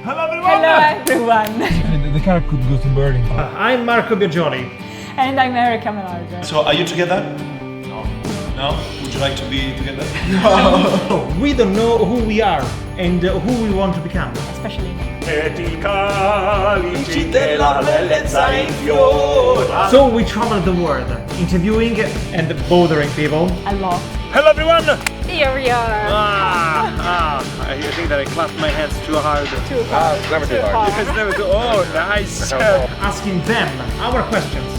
Hello everyone! Hello everyone! And the car could go to Berlin. I'm Marco Biagioli. And I'm Erika Melargo. So, are you together? No. No? Would you like to be together? No! We don't know who we are and who we want to become. Especially me. So we travel the world, interviewing and bothering people. A lot. Hello everyone! Here we are! I think that I clapped my hands too hard. Too hard. It's never too hard. It's never too. Oh, nice! Asking them our questions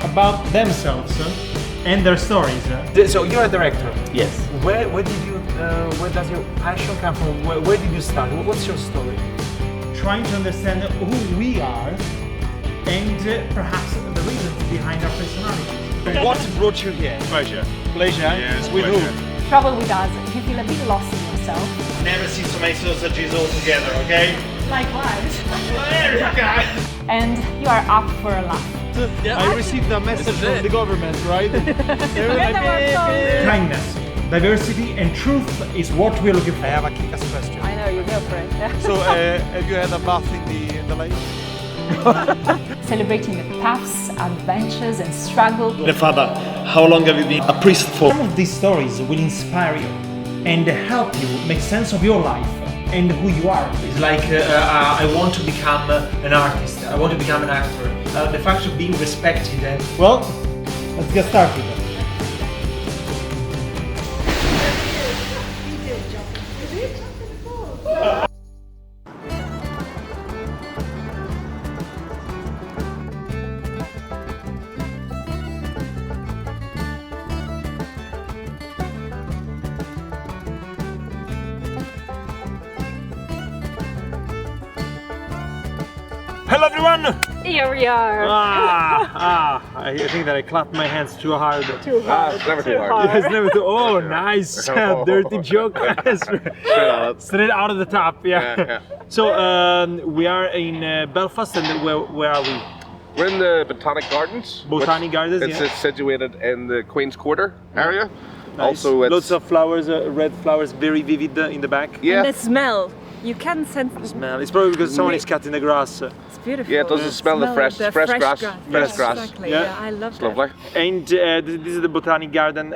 about themselves and their stories. So you're a director. Yes. Where does your passion come from? Where did you start? What's your story? Trying to understand who we are and perhaps the reasons behind our personalities. What brought you here? Pleasure. Pleasure. Yes, With pleasure. who? Travel with us if you feel a bit lost in yourself. Never see so many sausages all together, okay? Likewise. And you are up for a laugh. I received a message from the government, right? Kindness, diversity and truth is what we're looking for. I have a kick-ass question. I know, you go for it. Yeah. So, have you had a bath in the lake? Celebrating the paths, adventures and struggle. The father, how long have you been a priest for? Some of these stories will inspire you and help you make sense of your life and who you are. It's like I want to become an artist. I want to become an actor. The fact of being respected. Well, let's get started. Hello everyone! Here we are! I think that I clapped my hands too hard. Too hard. It's never too hard. It's never too. Oh, nice! Dirty joke. Straight out of the top, yeah. So we are in Belfast, and where are we? We're in the Botanic Gardens. Botanic Gardens, It's yeah. situated in the Queen's Quarter area. Nice. Also, it's lots of flowers, red flowers, very vivid in the back. yeah. And the smell. You can sense the Smell. It's probably because someone is cutting the grass. It's beautiful. Yeah, it doesn't smell the fresh grass. Fresh grass. Exactly. Yeah. Yeah, I love It's that. lovely. And this is the Botanic Garden.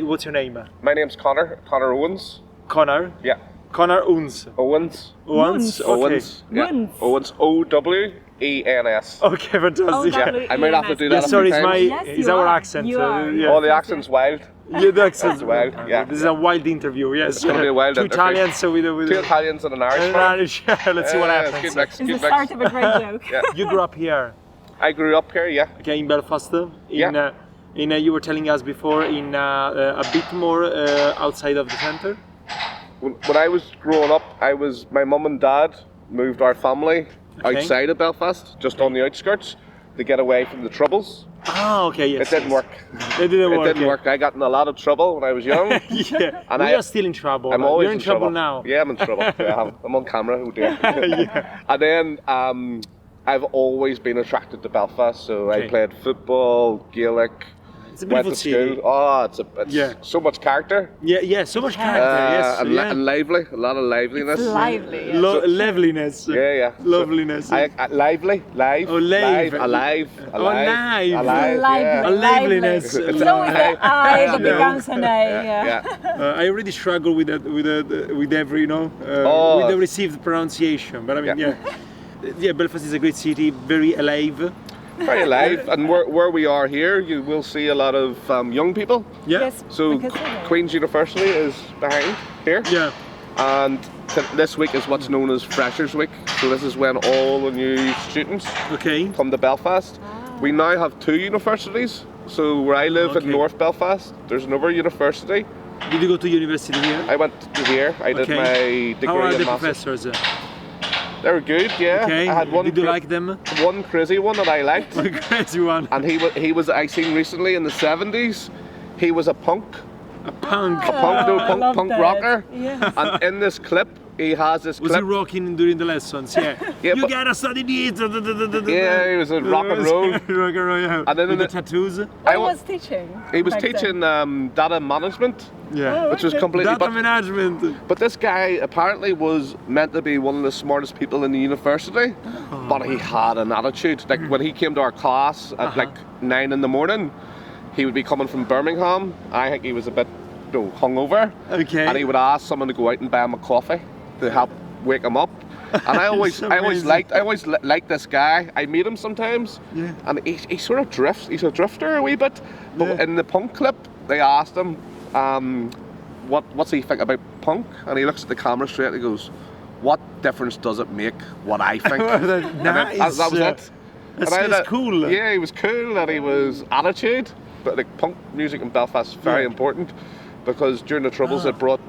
What's your name? My name's Connor Owens. Connor. Yeah. Connor Owens. Owens. Owens. Okay. Owens. Yeah. Owens. Owens. O-W-E-N-S. Okay, fantastic. Yeah. I might have to do that. Yeah, sorry, it's a few my, times. Yes, it's you our are. accent. You are. Yeah. Oh, the accent's wild. Yeah, the accent's wild. Yeah. This is a wild interview. Yes. It's gonna be a wild Two interview. Italians, so we do. Two Italians and an Irish man. Irish. Yeah, let's see what It's happens. good mix, It's the good start mix. of a great joke. Yeah. You grew up here, I grew up here, yeah. okay, in Belfast. Yeah. You were telling us before in a bit more outside of the centre. When I was growing up, my mum and dad moved our family outside of Belfast, just on the outskirts, to get away from the troubles. Ah, okay, yes. It didn't work. It didn't work. It didn't work. I got in a lot of trouble when I was young. Yeah, And we I- are still in trouble. I'm always You're in trouble now. Yeah, I'm in trouble. Yeah, I'm on camera. Oh dear. Yeah. And then I've always been attracted to Belfast, so Okay. I played football, Gaelic. It's a Went beautiful to school. city. Oh, it's Yeah. so much character. Yeah, so much character. Yes, and, yeah. and lively, a lot of liveliness. It's lively. Yeah. Loveliness. Yeah. Loveliness. Lively, live. Oh, live. Alive. Alive. Alive. Lively. A liveliness. It's always the I that becomes an A. Yeah. I already struggle with that, with every, Oh. with the received pronunciation. But I mean, yeah, Belfast is a great city, very alive. Very alive. And where we are here, you will see a lot of young people. Yeah. Yes. So we can say that. Queen's University is behind here. Yeah. And this week is what's known as Freshers Week. So this is when all the new students Okay. come to Belfast. We now have two universities. So where I live Okay. in North Belfast, there's another university. Did you go to university here? I went to here. I did Okay. my degree How are in the maths. professors? They were good, yeah. Okay. I had one. Did you like them? One crazy one that I liked, Crazy one. and he was I seen recently in the 70s. He was a punk, Punk. punk that. rocker. Yes. And in this clip, he has this Was clip. he rocking during the lessons? Yeah. Yeah, You but- gotta study this. Yeah, he was a rock and roll. Rock and roll, yeah. And then With in the the- tattoos. I was teaching. He was back then. teaching data management, Yeah. which was okay. completely. Data management. But this guy apparently was meant to be one of the smartest people in the university, but he had an attitude. Like when he came to our class at like 9 in the morning, he would be coming from Birmingham. I think he was a bit, hungover. Okay. And he would ask someone to go out and buy him a coffee to help wake him up. And I always liked this guy. I meet him sometimes, and he sort of drifts. He's a drifter a wee bit. But in the punk clip, they asked him, what's he think about punk? And he looks at the camera straight and he goes, "What difference does it make what I think?" Nice. That was it. That's cool. Yeah, he was cool and he was attitude. But like punk music in Belfast is very important because during the Troubles it brought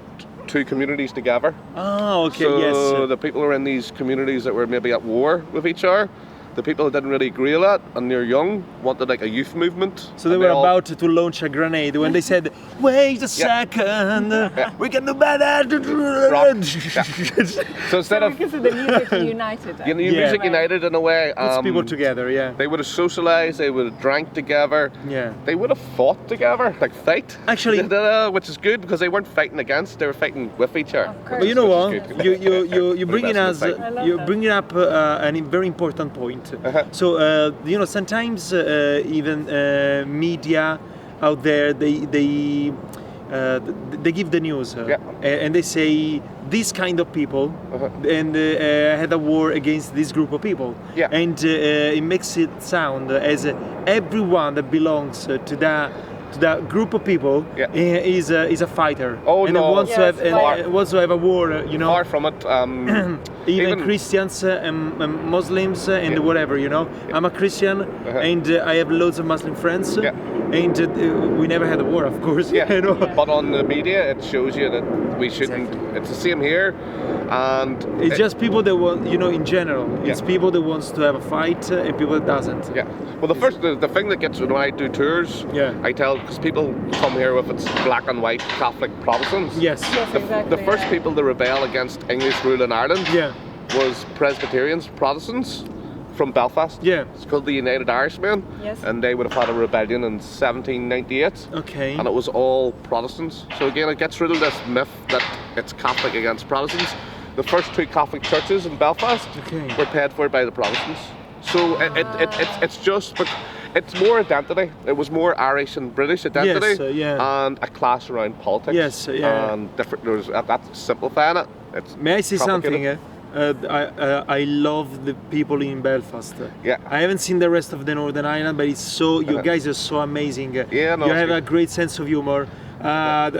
two communities together. Oh, okay, So yes. the people who were in these communities that were maybe at war with each other, the people that didn't really agree with that and they're young wanted like a youth So So they were about to launch a grenade when they said, "Wait a second, we can do better." So instead of Because of the music united. you know, music united in a way, Puts people together, yeah. they would have socialized, they would have drank together, Yeah. they would have fought together, like fight. Actually- which is good because they weren't fighting against, they were fighting with each other. course. But you know Which what? is good. You bringing That's us the fight. you're bringing up a very important point. So you know sometimes even media out there they give the news and they say this kind of people and had a war against this group of people and it makes it sound as everyone that belongs to that group of people is a fighter and no. wants to have wants to have a war, you know. Far from it. Even Christians and Muslims and whatever, you know. I'm a Christian and I have loads of Muslim friends and we never had a war, of course. You know? But on the media it shows you that we shouldn't. It's the same here, and it's just people that want, you know, in general. It's people that wants to have a fight and people that doesn't. Yeah. Well, the thing that gets when I do tours, I tell because people come here with its black and white Catholic Protestants. Yes. Exactly. The first people to rebel against English rule in Ireland was Presbyterians, Protestants from Belfast. Yeah. It's called the United Irishmen. Yes. And they would have had a rebellion in 1798. Okay. And it was all Protestants. So again, it gets rid of this myth that it's Catholic against Protestants. The first two Catholic churches in Belfast were paid for by the Protestants. So it's just, but it's more identity. It was more Irish and British identity, and a clash around politics. Yes, And different. That's simplifying it. May I say something? I love the people in Belfast. Yeah. I haven't seen the rest of the Northern Ireland, but it's so you guys are so amazing. Yeah, no, you have a great sense of humor. I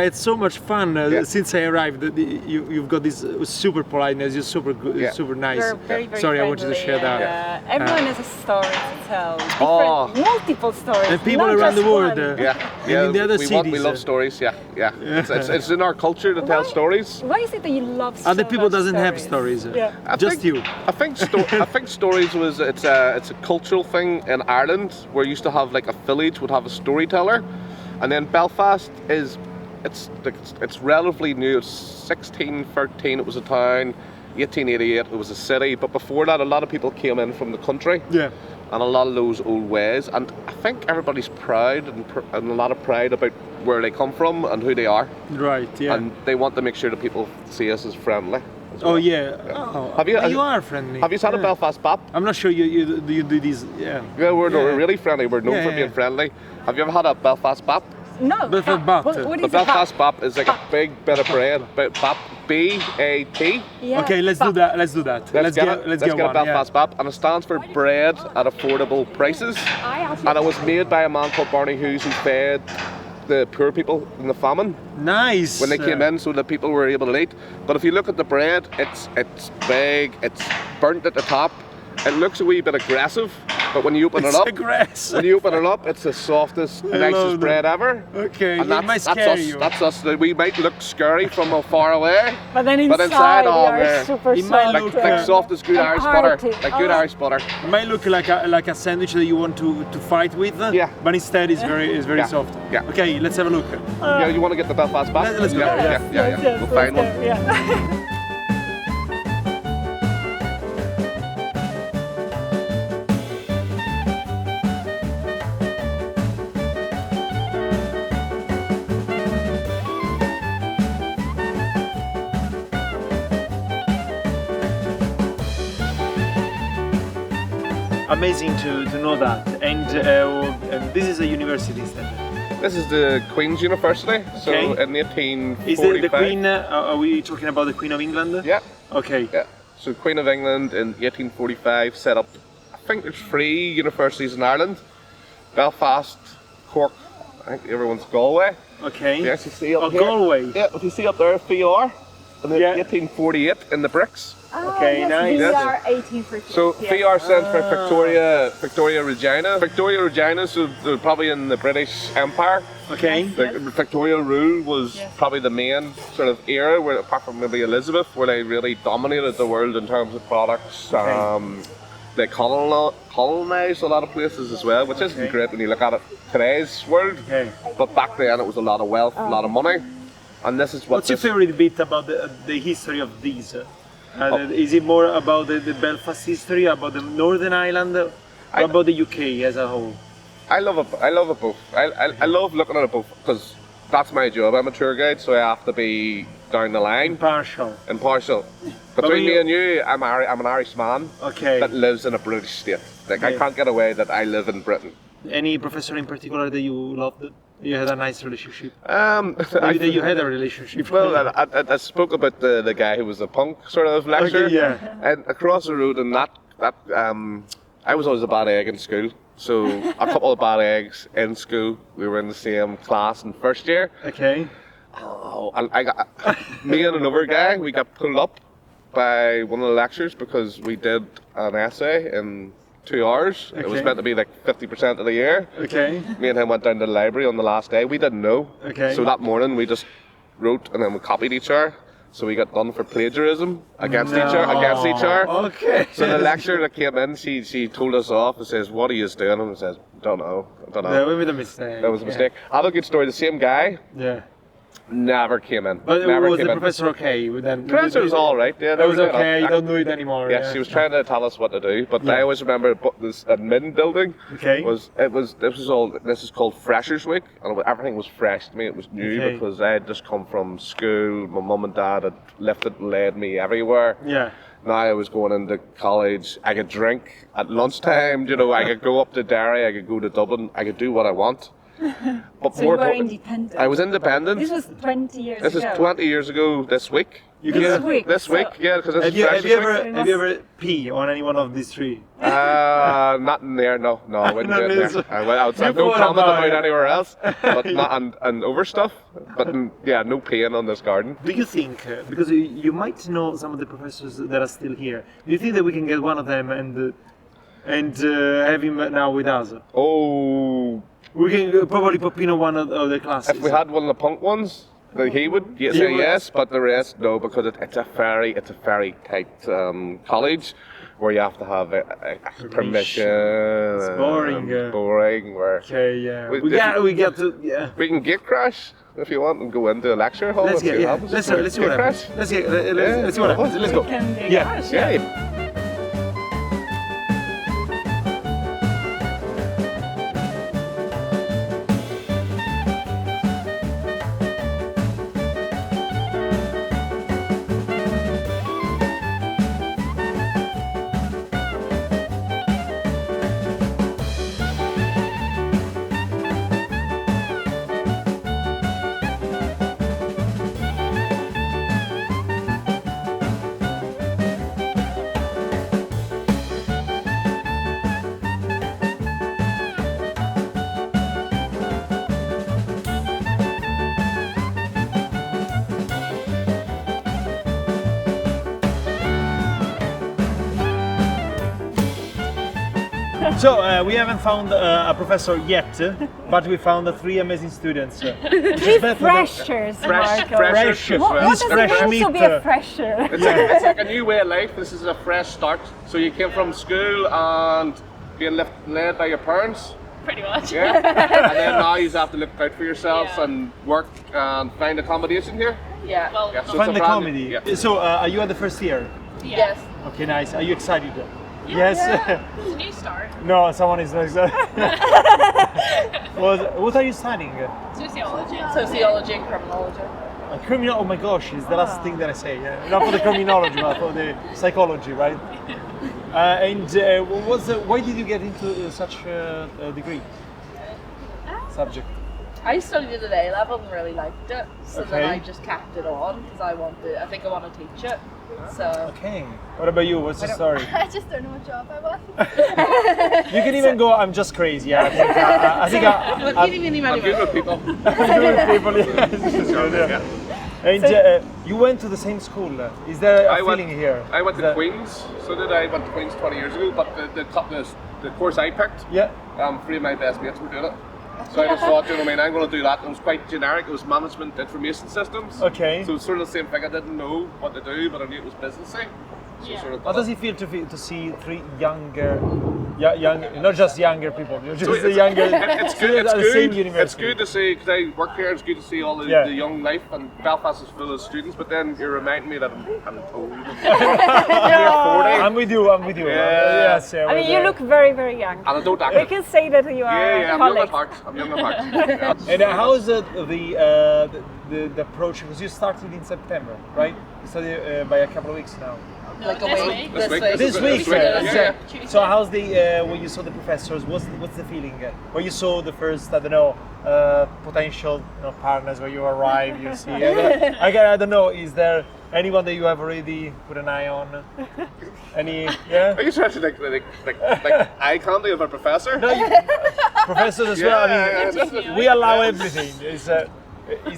had so much fun since I arrived. You've got this super politeness. You're super good, super nice. You're very, very Sorry, friendly, I wanted to share that. Everyone has a story to tell. Multiple stories. And people not around the just world. one. And in the other cities. We love stories. It's in our culture to tell stories. Why is it that you love so Other people much doesn't have stories? stories. Just you. I think stories was it's a cultural thing in Ireland where you used to have like a village would have a storyteller, and then Belfast it's relatively new. It's 1613 it was a town, 1888 it was a city, but before that a lot of people came in from the country. Yeah. And a lot of those old ways, and I think everybody's proud and a lot of pride about where they come from and who they are. Right. Yeah. And they want to make sure that people see us as friendly. Oh yeah. Oh, you are friendly. Have you had a Belfast Bap? I'm not sure you do these. Yeah. Yeah, we're really friendly. We're known for being friendly. Have you ever had a Belfast Bap? No. Belfast Bap. What The is Belfast Bap is like a big bit of bread. Bap, B-A-T. Yeah. Okay, let's do that. Let's get a Belfast Bap, and it stands for bread at affordable prices. And it was made by a man called Barney Hughes who fed the poor people in the famine. Nice. When they came in, so that people were able to eat. But if you look at the bread, it's big, it's burnt at the top. It looks a wee bit aggressive, but when you open it up, grass. when you open it up, it's the softest, nicest bread ever. Okay, and it might scare you. That's us. We might look scary from far away, But then but inside inside, oh, they are super It might soft. look like soft as good and Irish butter, hearty. like good Irish butter. It might look like a sandwich that you want to fight with. Yeah. But instead, it's very Yeah. soft. Yeah. Okay, let's have a look. Yeah, you want to get the Belfast back? Let's go. Yeah, Yes, yes, We'll find one. yeah. Amazing to know that. And this is a university standard. This is the Queen's University, so Okay. in 1845. Is the Queen? Are we talking about the Queen of England? Yeah, Okay. yeah. So Queen of England in 1845 set up, I think there's 3 universities in Ireland. Belfast, Cork, I think everyone's Galway. Okay. Yes, you see up Oh, here. Galway. Yeah, if you see up there, FER, in the Yeah. 1848 in the bricks. Okay, yes, nice. We Yes. are 1848. So yes. FER stands for Victoria Regina. Victoria Regina, so they're probably in the British Empire. Okay. The Victoria rule was probably the main sort of era where, apart from maybe Elizabeth, where they really dominated the world in terms of products. They colonized a lot of places as well, which isn't great when you look at it today's world. Okay. But back then it was a lot of wealth, a lot of money. And this is what What's your favorite bit about the history of these? Is it more about the Belfast history, about the Northern Ireland, or about the UK as a whole? I love it. I love it both. I love looking at it both because that's my job. I'm a tour guide, so I have to be down the line, Impartial. impartial. Between me and you, I'm an Irish man Okay. that lives in a British state. Like I can't get away that I live in Britain. Any professor in particular that you loved? You had a nice relationship. I, That you had a relationship. well, I spoke about the guy who was a punk sort of lecturer. Okay, yeah. And across the road, and I was always a bad egg in school. So a couple of bad eggs in school. We were in the same class in first year. Okay. Oh, and me and another guy, we got pulled up by one of the lecturers because we did an essay in 2 hours. It was Okay. meant to be like 50% of the year. Okay. Me and him went down to the library on the last day. We didn't know. Okay. So that morning we just wrote and then we copied each other. So we got done for plagiarism against each other. Okay. So the lecturer that came in, she told us off and says, "What are you doing?" And we says, "Don't know. Yeah, we made a mistake. That was a mistake." I have a good story. The same guy Yeah. never came in. But never was came the in. professor okay with that? The professor was all right. Yeah, That was they were okay. You good. don't do it anymore. Yes, yeah. she was trying to tell us what to do, but I always remember this admin building. Okay. This is called Freshers Week, and everything was fresh to me. It was new Okay. because I had just come from school. My mum and dad had lifted and led me everywhere. Yeah. Now I was going into college. I could drink at lunchtime. You know, I could go up to Derry. I could go to Dublin. I could do what I want. But So you were independent. I was independent. This was 20 years This ago. is 20 years ago this week. This week. This week, So- yeah, because this Have is you Freshers Week. ever pee on any one of these three? Not in there, no, I wouldn't No, do it it's- there. I would You have no thought comment about about it. anywhere else, but not and over stuff. But yeah, no peeing on this garden. Do you think, because you might know some of the professors that are still here, do you think that we can get one of them and have him now with us? Oh, We can probably pop in on one of the classes. if we had one of the punk ones, then he would say would. yes, but the rest no, because it's a very tight college where you have to have permission. It's boring. Boring. Where Okay, yeah. We- We got to, yeah. we can gate crash if you want and go into a lecture hall. Let's and see get, what yeah. happens. Let's see what Gate happens. crash? Let's see what happens. Let's go. We can get Yeah. cash, Yeah. So we haven't found a professor yet, but we found 3 amazing students. Three freshers, Marco. Freshers. What does it mean to be a fresher? It's like a new way of life. This is a fresh start. So you came from school and being led by your parents. Pretty much. Yeah. And then now you have to look out for yourself and work and find accommodation here. Yeah. Well, Yeah, so Find it's the a brand comedy. new- yeah. So are you at the first year? yes. Okay, nice. Are you excited? Yes. It's a new start. No, someone is not excited. What are you studying? Sociology. Sociology and criminology. Criminal. Oh my gosh, it's the last thing that I say. Not for the criminology, but for the psychology, right? Why did you get into such a degree? Subject. I studied it at A level and really liked it, so then Okay. I just kept it on because I think I want to teach it. So Okay. What about you? What's the story? I just don't know what job I want. You can even go. I'm just crazy. I think I'm good with people. good with people. Yes. And you went to the same school. Is there a feeling here? I went to Queen's. So did I. I went to Queen's 20 years ago. But the course I picked, Yeah. 3 of my best mates were doing it. So I just thought, you know what I mean, I'm going to do that. It was quite generic. It was management information systems. Okay. So it was sort of the same thing. I didn't know what to do, but I knew it was businessy. So sort of How does it feel to see 3 younger, not just younger people, just the younger It's good. at the same It's university? good to see, because I work here. It's good to see all the young life, and Belfast is full of students. But then you're reminding me that I'm old. I'm 40. I'm with you. Yeah. Yes. I mean, you look very, very young. And I don't act We it. can say that you are Yeah, I'm young at colleagues. heart. I'm young at heart. Yeah. And how is the approach? Because you started in September, right? You started by a couple of weeks now. like a this week. week. This week. This week, Yeah. So how's the when you saw the professors? What's the feeling? When you saw the first, I don't know, potential partners when you arrive, you see. I don't know. Is there anyone that you have already put an eye on? Any? Yeah. Are you trying to like eye candy of a professor? No, professors as well. I mean, we allow everything. Is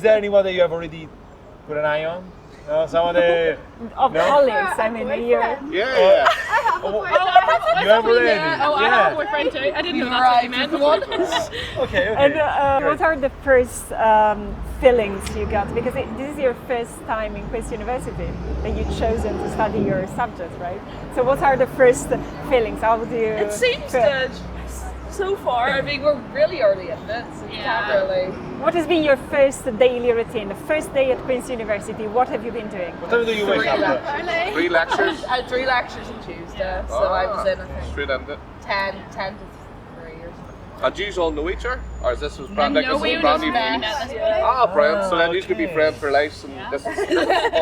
there anyone that you have already put an eye on? No, someone that Of colleagues, I mean, you're... Yeah. you have already. Oh, I have a boyfriend too. I didn't know that's what you meant. Okay. And what are the first feelings you got? Because this is your first time in Queen's University that you've chosen to study your subject, right? So what are the first feelings? How do you It seems feel? good so far. I mean, we're really early in it, so you can't really. What has been your first daily routine? The first day at Queen's University, what have you been doing? What time do you wake up? 3 lectures. I had 3 lectures on Tuesday, so I was in, I think, Straight into it. 10 to 3 or something. And do you all know each other? Or is this was brand new? No, This we is were brand just new. met at this point. Ah, brilliant. So then you could be okay. friends for life, and this is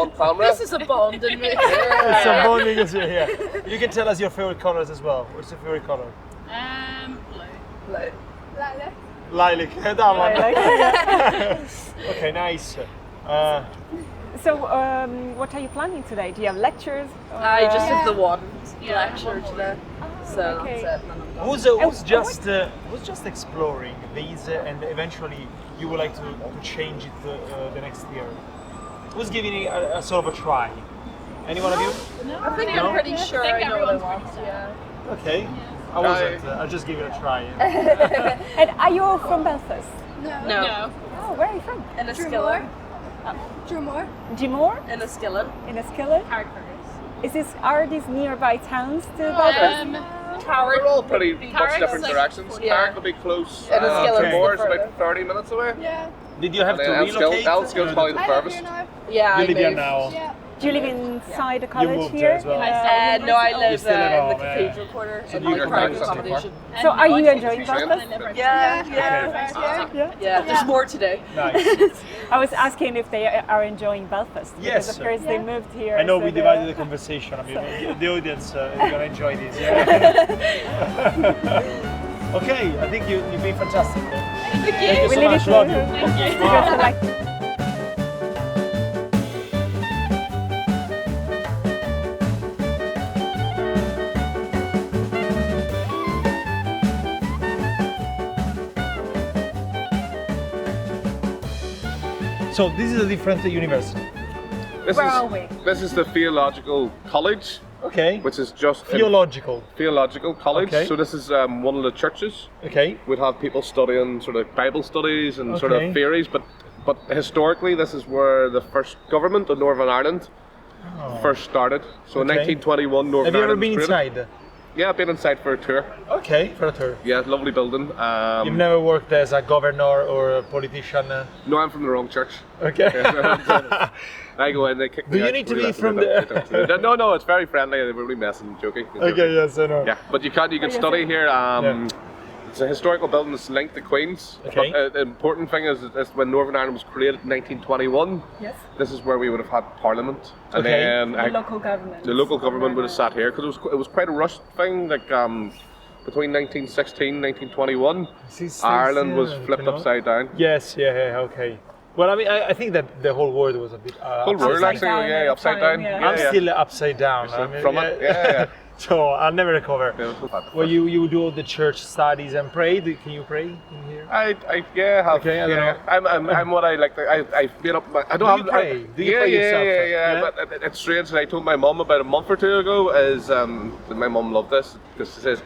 on camera. This is a bond in me. It's so bonding as you're here. You can tell us your favorite colors as well. What's your favorite color? Blue. Lilac. That one. Like, Okay, nice. so what are you planning today? Do you have lectures? I just have the one Yeah. lecture today, so okay. that's it. And then I'm done. Who's just exploring these, and eventually you would like to change it the next year? Who's giving it a sort of a try? Any one of you? I think I'm pretty sure I think I know what I everyone's want. pretty Yeah. Okay. I wasn't. I'll just give it a try. And are you all from Belfast? No. Oh, where are you from? In a skillet. Drumore. Gimore? In a skillet. In a skillet? Hardcovers. Are these nearby towns to Belfast? Carrick. We're all pretty much Carrick's different like- directions. yeah. Carrick will be close. And Enniskillen's More the is about 30 minutes away. Yeah. Did you have And to then relocate? Enniskillen's probably the I live furthest. here now. Yeah, You I live here moved. now. Yeah. Do you live inside the college moved here? there as well. No, I You're live still at in the home, yeah. cathedral quarter in you my live private far? accommodation. So are you enjoying Sure. Belfast? Yeah, there's more today. Nice. I was asking if they are enjoying Belfast. Yes. Because of course they moved here. I know so we they're- divided the conversation. I mean, the audience is gonna enjoy this. Yeah. Okay, I think you've been fantastic. Thank you We so leave much. it Love to you. because I like- So this is a different university. This Where is, are we? This is the Theological College Okay. which is just Theological. theological college. Okay. So this is one of the churches. Okay. We'd have people studying sort of Bible studies and sort Okay. of theories, but historically this is where the first government of Northern Ireland first started. So in Okay. 1921, Northern Have you ever Ireland been was created. inside? Yeah, I've been inside for a tour. Okay, for a tour. Yeah, lovely building. You've never worked as a governor or a politician? No, I'm from the wrong church. Okay. I go in, they kick Do me you out, need to we be listen from them. No, it's very friendly. We're really messing, joking. Okay, yes, I know. Yeah, but you can study here. It's a historical building that's linked to Queen's. Okay. But the important thing is when Northern Ireland was created in 1921. Yes. This is where we would have had Parliament, and Okay. then The local government. the local government would have sat here because it was quite a rushed thing. Like between 1916 and 1921, Ireland was flipped upside down. Yes, yeah, okay. Well, I mean, I think that the whole world was a bit. Whole world Upside actually, down yeah, at the upside time, down. yeah. I'm still upside down. I mean, from it, yeah. So I'll never recover. Yeah. Well, you do all the church studies and pray. Can you pray in here? I have. Okay, I don't know. I'm what I like. I've made up my. I don't Do have. you pray? Do you yeah, pray yeah, yourself? yeah. Yeah? But it's strange. I told my mum about a month or two ago. Is my mum loved this because she says,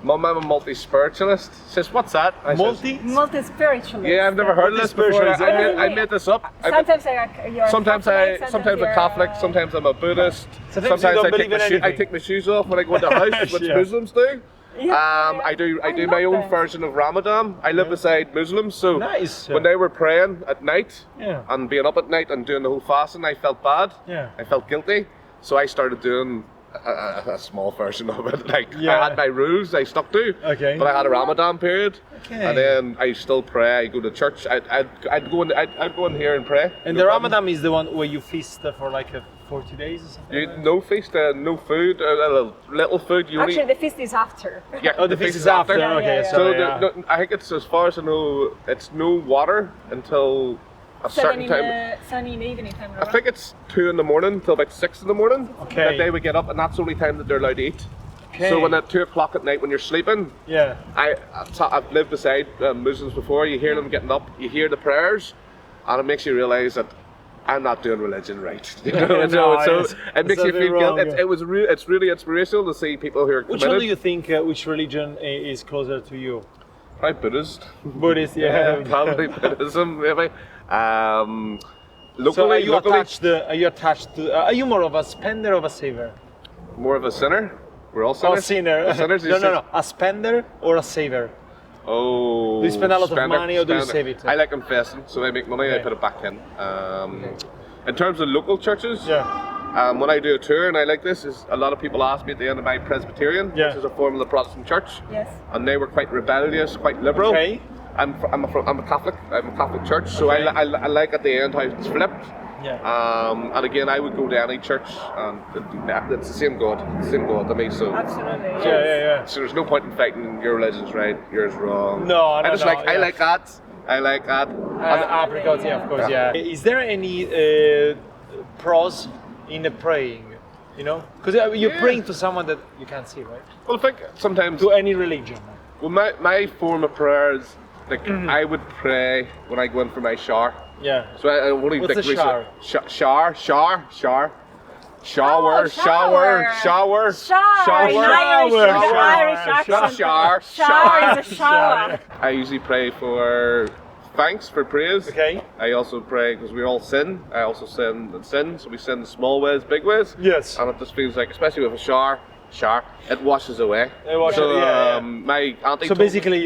"Mum, I'm a multi-spiritualist." She says, "What's that?" I says, Multi-spiritualist. yeah, I've never heard of this before. I made this up. Sometimes you're Sometimes Catholic, sometimes I'm you're, Catholic, sometimes I'm a Buddhist. Sometimes you don't I believe in I anything. take my shoes off when I go into the house, which Yeah. Muslims do. Yeah, I do I my love own that. version of Ramadan. I live beside Muslims, so Nice. when they were praying at night Yeah. and being up at night and doing the whole fasting, I felt bad. Yeah. I felt guilty, so I started doing a small version of it. Like Yeah. I had my rules I stuck to, Okay. but I had a Ramadan period, Okay. and then I still pray. I go to church. I'd go in here and pray. And No the problem. Ramadan is the one where you feast for like 40 days or something? You, no feast, no food, little food. You Actually, only, the feast is after. yeah, Oh, the feast is after. Yeah, Okay, yeah, yeah. So sorry. Yeah. I think it's, as far as I know, it's no water until a certain time. Sunny in the evening time. I think it's 2 in the morning till about 6 in the morning. Okay. That they would get up, and that's the only time that they're allowed to eat. Okay. So when at 2 o'clock at night, when you're sleeping, Yeah. I've lived beside Muslims before. You hear them getting up, you hear the prayers, and it makes you realise that I'm not doing religion right. You know, No, so it's- it makes you something feel wrong, guilty. yeah. It's really inspirational to see people who are Which committed. one do you think, which religion is closer to you? Probably Buddhist. Buddhist, yeah. Probably Buddhism, maybe. So are you locally, attached to, are you more of a spender or of a saver? more of a sinner. We're all Oh, sinners. sinner. We're sinners. No. A spender or a saver? Oh. Do you spend a lot of spender, money or do you spender. save it? I like investing, so I make money, I Okay. put it back in. In terms of local churches, Yeah. when I do a tour, and I like this, is a lot of people ask me at the end of my Presbyterian, Yeah. which is a form of the Protestant church, Yes. and they were quite rebellious, quite liberal. Okay. I'm a Catholic. I'm a Catholic church, so Okay. I like at the end how it's flipped. Yeah. And again, I would go to any church, and it's the same God. It's the same God to me. So, Absolutely. Yeah. so there's no point in fighting. Your religion's right, yours wrong. No, I just no, like I yeah. like that. I like that. Apricots, yeah, of course, yeah. Is there any pros in the praying? You know, because you're Yeah. praying to someone that you can't see, right? Well, I think sometimes. To any religion. Well, my form of prayer is like I would pray when I go in for my shower. Yeah. So I only What's think a shower? Shower. Shower. Shower. Shower. Shower. In Irish accent. Shower. Shower is a shower. I usually pray for thanks, for praise. Okay. I also pray because we all sin. I also sin and sin, so we sin in small ways, big ways. Yes. And it just feels like, especially with a shower, it washes away. It washes- so, yeah. my auntie. So told me- basically,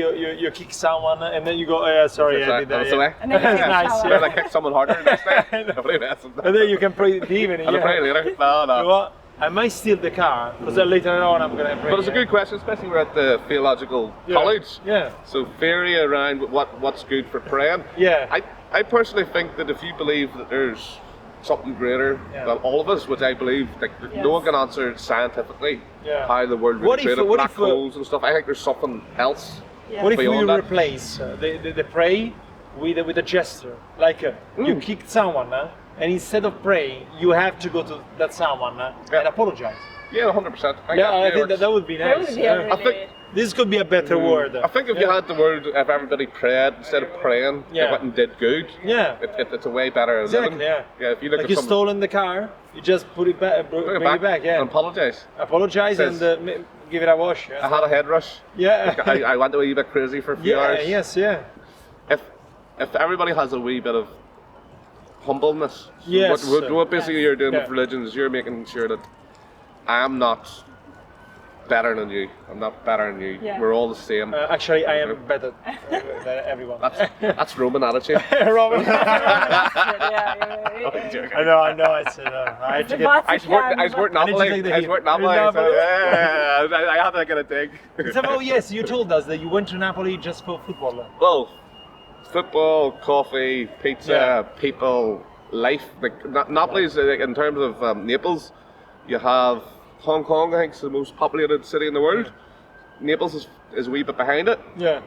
you kick someone and then you go, sorry, I did that. That's Yeah. away. And then you take a Nice, shower. Then I kick someone harder the next day. Nobody messes. And then you can pray the evening. I'll yeah. pray later. No. You know what? I might steal the car because later on I'm gonna pray. But it's a good question, especially we're at the theological Yeah. college. Yeah. So theory around what's good for praying. Yeah. I personally think that if you believe that there's something greater Yeah. than all of us, which I believe, like no one can answer scientifically Yeah. how the world What was if- created, what black if, holes and stuff. I think there's something else. What if we beyond that. replace the pray with a gesture? Like you kicked someone, and instead of praying, you have to go to that someone and apologize. Yeah, 100%. I think that would be That nice. would be a I think really This could be a better word. I think if you had the word, if everybody prayed instead of praying, Yeah. they went and did good. Yeah. It's a way better. Exactly. living. Yeah. Yeah. If you look Like at you someone, stolen the car, you just put it back, bring it back. Yeah. and apologise. Apologize Says- and give it a wash. Yeah. I had a head rush. Yeah. I went a wee bit crazy for a few Yeah. hours. Yes. Yeah. If everybody has a wee bit of humbleness, Yes. what basically you're doing Yeah. with religion is you're making sure that I am not better than you. I'm not better than you. Yeah. We're all the same. Actually, I am better than everyone. That's Roman attitude. Robert. Yeah. Oh, I know. It's. I had to get. I support Napoli. I need to take the I heat. support Napoli. Napoli. So, yeah, I had to get a dig. So, oh yes, you told us that you went to Napoli just for football. Well, football, coffee, pizza, Yeah. people, life. Like Napoli's like, in terms of Naples, you have Hong Kong. I think is the most populated city in the world. Naples is a wee bit behind it. Yeah.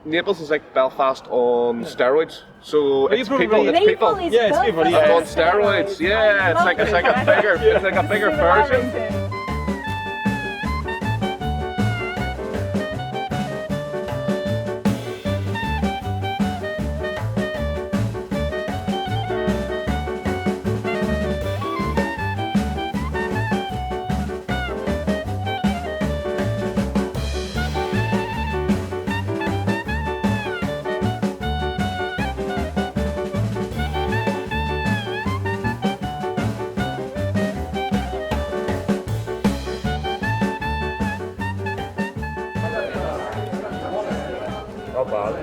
Naples is like Belfast on steroids. So Well, you it's probably- people. It's people. Naples is Yeah, it's people, Belfast. yeah. On steroids. Yeah, it's like a bigger version. Not bad.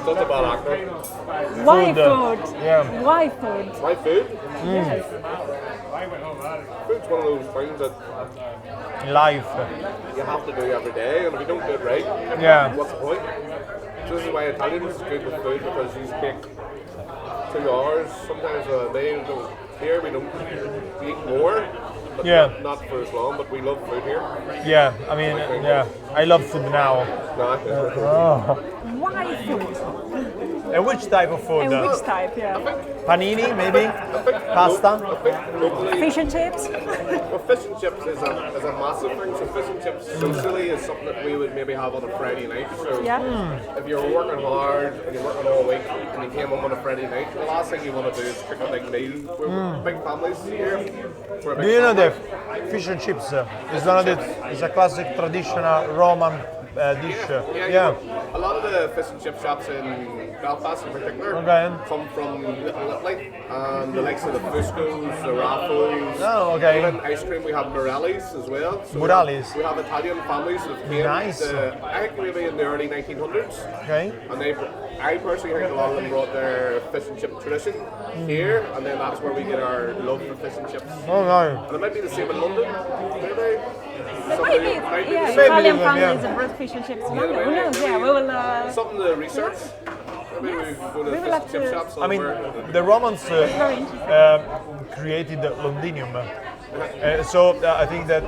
Such a bad actor. Why Food, food? yeah. Why food? My food? Yes. Food's one of those things that Life. you have to do every day, and if you don't do it right, Yeah. what's the point? So this is why Italians is good with food, because you take 2 hours, sometimes a day. Here we don't eat more, but Yeah. not for as long, but we love food here. Yeah. I mean, yeah. I love food now. Nah. Oh. Why food? And which type of food? And which type? Yeah. Panini, maybe? Pasta? I think locally, Fish and chips? well, fish and chips is a massive thing. So fish and chips socially is something that we would maybe have on a Friday night. So Yeah. if you're working hard and you're working all week and you came home on a Friday night, the last thing you want to do is cook a big meal. We're big families here. We're a big Do you know family. the fish and chips? It's one of the. It's a classic traditional Roman dish. Yeah. A lot of the fish and chip shops in Belfast in particular Okay. come from Little Italy, and the likes of the Fuscos, the Raffles. Oh, okay. Even ice cream, we have Morelli's as well. So Morelli's. We have Italian families that came. Nice. I think maybe in the early 1900s. Okay. And I personally think a lot of them brought their fish and chip tradition here, and then that's where we get our love for fish and chips. Oh no. And it might be the same in London, maybe. There might be, yeah, Maybe Italian even, yeah. families that brought fish and chips. Who knows? Yeah, we will. Something to research. Maybe we go to We will fish have and chip to- shops I mean, somewhere. the Romans very interesting. created the Londinium. So I think that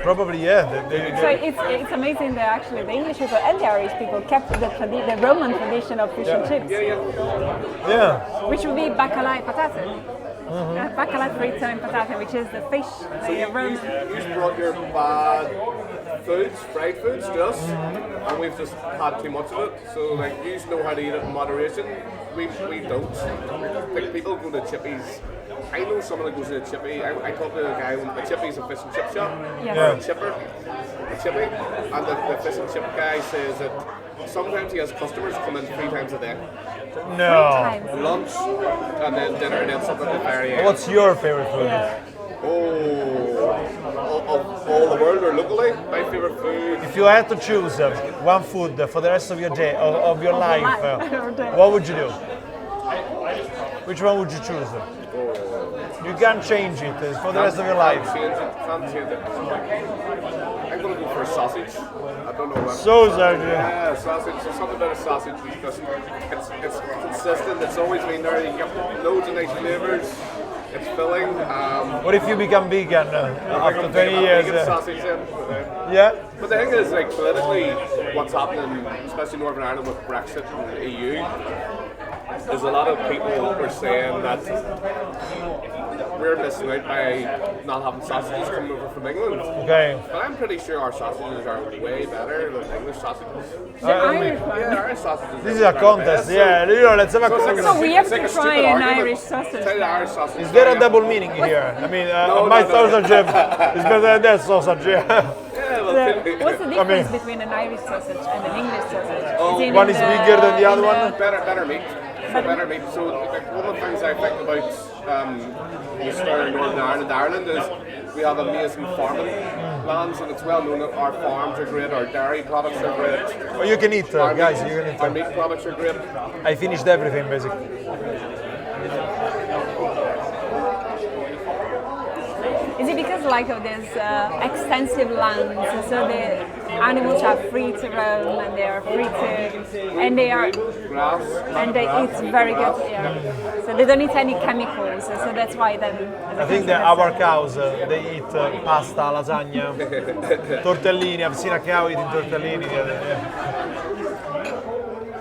probably So it's amazing that actually the English people and the Irish people kept the Roman tradition of fish and chips, yeah. which would be baccalà e patate. Baccalà fritto and patate, which is the fish, the Roman. You brought your bad foods, fried foods to us, and we've just had too much of it. So like, you know how to eat it in moderation. We don't. Like, people go to Chippies. I know someone that goes to a Chippy. I talked to a guy who went to Chippies, a fish and chip shop, Yes. or a chipper, a Chippy, and the fish and chip guy says that sometimes he has customers come in 3 times a day. No. Times. Lunch, and then dinner, and then something at the very end. What's your favorite food? Yeah. Oh, of all the world or locally, my favorite food. If you had to choose one food for the rest of your day, of your life, what would you do? Which one would you choose? You can't change it for the rest of your life. Can't change it. I'm gonna go for a sausage. I don't know what. Sausage. Yeah, sausage. There's something about a sausage because it's consistent. It's always been there. You get loads of nice flavors. It's filling. What if you become vegan after 20 years? Vegan sausage in. Yeah. But the thing is, like, politically, what's happening, especially in Northern Ireland with Brexit and the EU, there's a lot of people who are saying that we're missing out by not having sausages coming over from England. Okay. But I'm pretty sure our sausages are way better than English sausages. Irish one. Yeah, Irish sausages. This is a contest, yeah. Let's have a contest. So we have to try an Irish sausage. Irish sausage. Is there a double meaning here? I mean, my sausage is better than that sausage. What's the difference between an Irish sausage and an English sausage? One is bigger than the other one? Better meat. Better meat. So like, one of the things I think about Eastern Northern Ireland is we have amazing farming lands, and it's well known that our farms are great, our dairy products are great. Oh, you can eat, guys. You can eat. Our meat products are great. I finished everything basically. Is it because like of these extensive lands, so the animals are free to roam and they are free to, and they are Grass. and they eat very good, yeah. So they don't eat any chemicals, so that's why then. I think that our cows, they eat pasta, lasagna, tortellini. I've seen a cow eating tortellini the other day.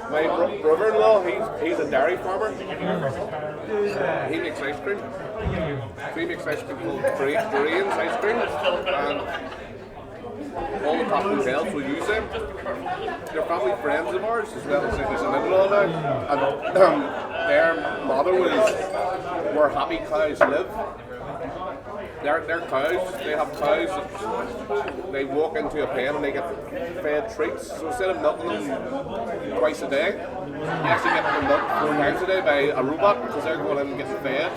My brother-in-law, he's a dairy farmer. He makes ice cream. So he makes ice cream called Britalians ice cream. And all the top hotels will use them. They're family friends of ours, as well as there's an in-law now. And their motto is, where happy cows live. They're cows, they have cows that they walk into a pen and they get fed treats. So instead of milking them twice a day, you actually get them milked 4 times a day by a robot, because they're going in and getting fed.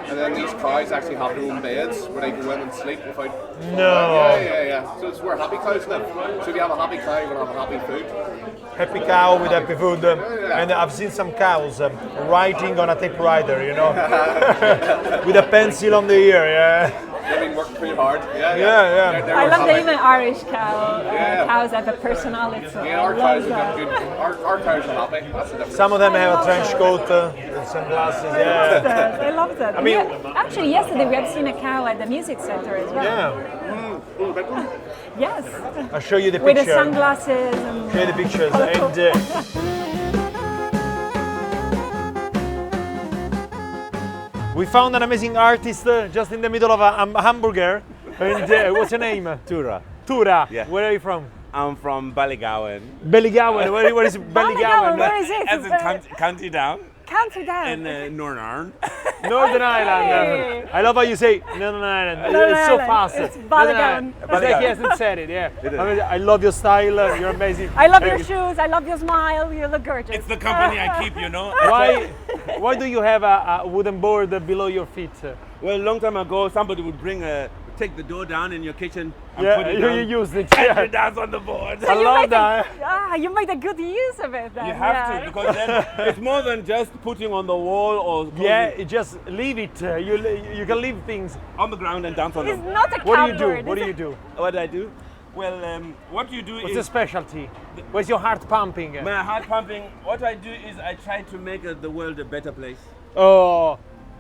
And then these cows actually have their own beds where they go in and sleep without... No! Yeah. So it's where happy cows live. So if you have a happy cow, you're going to have a happy food. Happy cow with happy food. And I've seen some cows writing on a typewriter, you know, with a pencil on the ear, yeah. They've been working pretty hard. Yeah. They're I love happy. that even Irish cows have a personality. Yeah, our cows have good. Our cows are happy. That's the difference. Some of them have a trench coat and sunglasses, yeah. I love that. I mean, actually, yesterday we have seen a cow at the music center as well. Yeah. Yes. I'll show you the With picture. the sunglasses. And Show you the pictures. And we found an amazing artist just in the middle of a hamburger. And what's your name? Tura. Tura. Yeah. Where are you from? I'm from Ballygowan. Ballygowan. Where is Ballygowan? Where is it? As in County Down County Down. in Northern Ireland. Northern Ireland. I love how you say Northern Ireland. It's so fast. It's Ballygowan. It's like he hasn't said it, yeah. I mean, I love your style. You're amazing. I love your shoes. I love your smile. You look gorgeous. It's the company I keep, you know. Why do you have a wooden board below your feet? Well, a long time ago, somebody would take the door down in your kitchen and put it you down. used it. And Yeah. you dance on the board. I love that. You made a good use of it then. You have to, because then it's more than just putting on the wall or Yeah, just leave it. You can leave things. on the ground and dance on It's them. not a What do you cupboard. do? What do you do? What do I do? Well, what you do What's is the specialty? Where's your heart pumping? my heart pumping. What I do is I try to make the world a better place. Oh,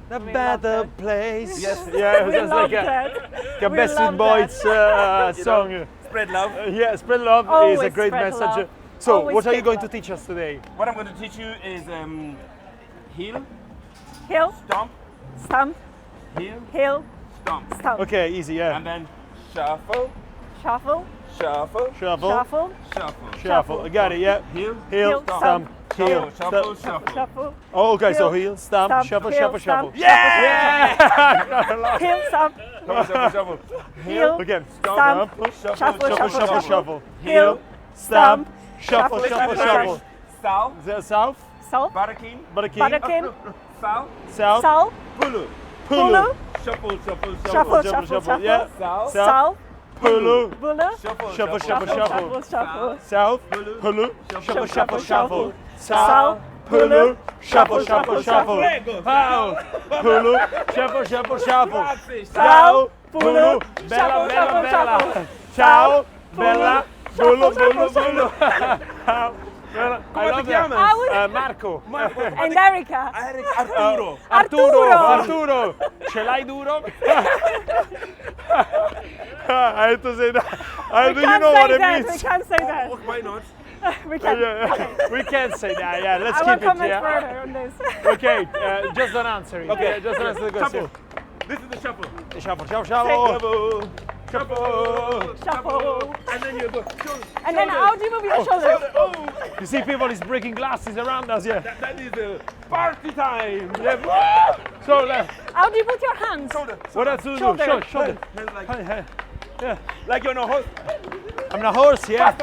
the We better love that. place. Yes. Yeah, We just love like that. a We Backstreet love Boys song. Spread love. Yeah, spread love is a Always great spread message. love. So, Always what are you spread going to love. teach us today? What I'm going to teach you is heel, Hill, stomp, stump, heel, hill, stomp. stump. Okay, easy, yeah. And then shuffle, Shuffle, shuffle, Shuffle, shuffle, shuffle. shuffle. I got it, yeah. Heel, Heel, stump, stump, heel, shuffle, stump. shuffle. shuffle. Oh, okay, so Heel, heel, stump, stump, shuffle, heel, shuffle, shuffle. stump, Yeah! Hill, stump, Shuffle, shuffle. heel, Okay. stump, Shuffle, shuffle, Shuffle, shuffle. Heel, Stump, shuffle, shuffle, shuffle, shuffle. South, The south, salt, Barakin, Barakin, Badakin, South, south, salt, Pulu. Pulu, Shuffle, shuffle, shuffle, shuffle, shuffle, yeah. South, salt, Pulu, bula, shuffle, shuffle, shuffle, shuffle, shuffle, south, Pulu, shuffle, shuffle, shuffle. Sal, South, Pulu, shuffle, shuffle, shuffle. Pow, Pulu, shuffle, shuffle, shuffle. Ciao, Pulu, bella, bella, bella. Ciao, bella, Pulu, Pulu, Pulu. Ciao, bella. I love that. Marco. and Erica. Arturo. Arturo. Ce l'hai duro? I had to say that. Do you know what it We means? can't say that. Why not? We can't. Yeah, we can't say that. Yeah, let's I keep won't it. comment Yeah. further on this. Okay, just don't answer it. Okay. Just don't answer the question. This is the shuffle. Shuffle, shuffle, shuffle. Shuffle. Shuffle. And then you go shoulder. And then how do you move your shoulders? Oh, You see people is breaking glasses around us, yeah. that is party time. Yeah. So, How do you put your hands? what else to do? Shoulder. Shoulder. Hands like, Hey, hey. Yeah. like you're on a horse. I'm a horse, yeah.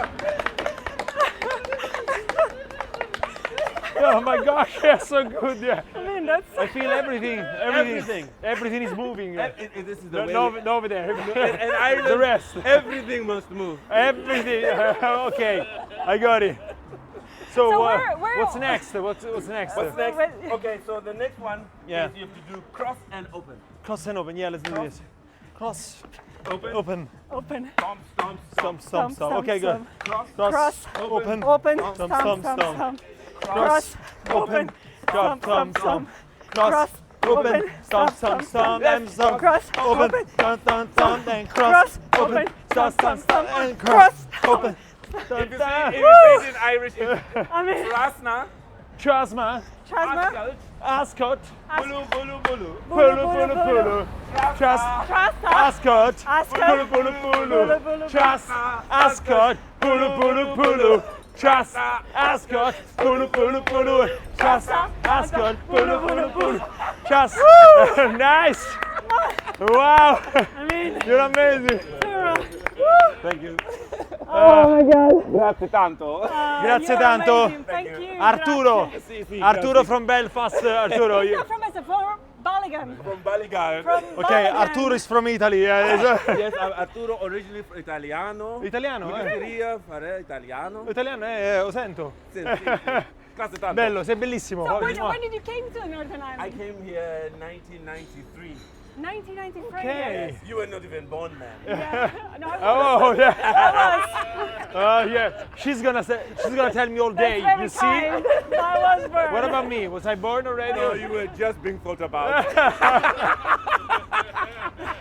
Oh my gosh, yeah, so good, yeah. I mean, that's. I feel everything. Everything is moving. Yeah. This is the way. No, over there. And Ireland, The rest. everything must move. Everything. Okay, I got it. So, So where- what's next? What's next? What's next? Wait. Okay, so the next one Yeah. is you have to do cross and open. Cross and open. Yeah, let's do this. Cross. Open. Open. Open. Stomp, stomp, Stomp, stomp. stomp, stomp. Okay, good. Cross. Cross. Open. Open. Stomp, Stomp. stomp, Stomp. stomp. Stomp. Cross. Open. Stomp, stomp, stomp. Cross. Open. Stomp, stomp, stomp. And stomp. Cross. Open. Open. Stomp, stomp, stomp. And cross. Cross. Open. Open. Stomp, stomp, stomp. And Cross. cross. Open. If Stomp, you stomp. say it in Irish, it's I mean, Rasna, Trasma. Chasma. Ascot, Ascot. Bulu, bulu, bulu. Pulu, pulu, pulu. Tras. Trasta. Ascot. Ascot. Pulu, pulu, Pulu, pulu. pulu. Tras. Ascot. Pulu, pulu, pulu. Tras. Ascot. Pulu, pulu, pulu. Tras. Ascot. Pulu, pulu, pulu. Tras. Nice. Wow. I mean, You're amazing. Thank you. oh my God. Grazie tanto. Grazie You're tanto. amazing. Thank you. Arturo. Grazie. Arturo from Belfast. Arturo. You're from Balligan. From Balligan. From Okay, Balligan. Arturo is from Italy. Yeah. Yes, Arturo originally from Italiano. Italiano, Pizzeria, fare italiano. Italiano, lo sento. Sì, sì. Grazie tanto. Bello, sei bellissimo. So when did you came to Northern I Ireland? came here in 1993. 1993. Okay. Yes. You were not even born, man. Yeah. No, I was. Oh yeah. I was. Yeah. She's gonna tell me all day. That's very You see? kind. I was born. What about me? Was I born already? No, you were just being thought about.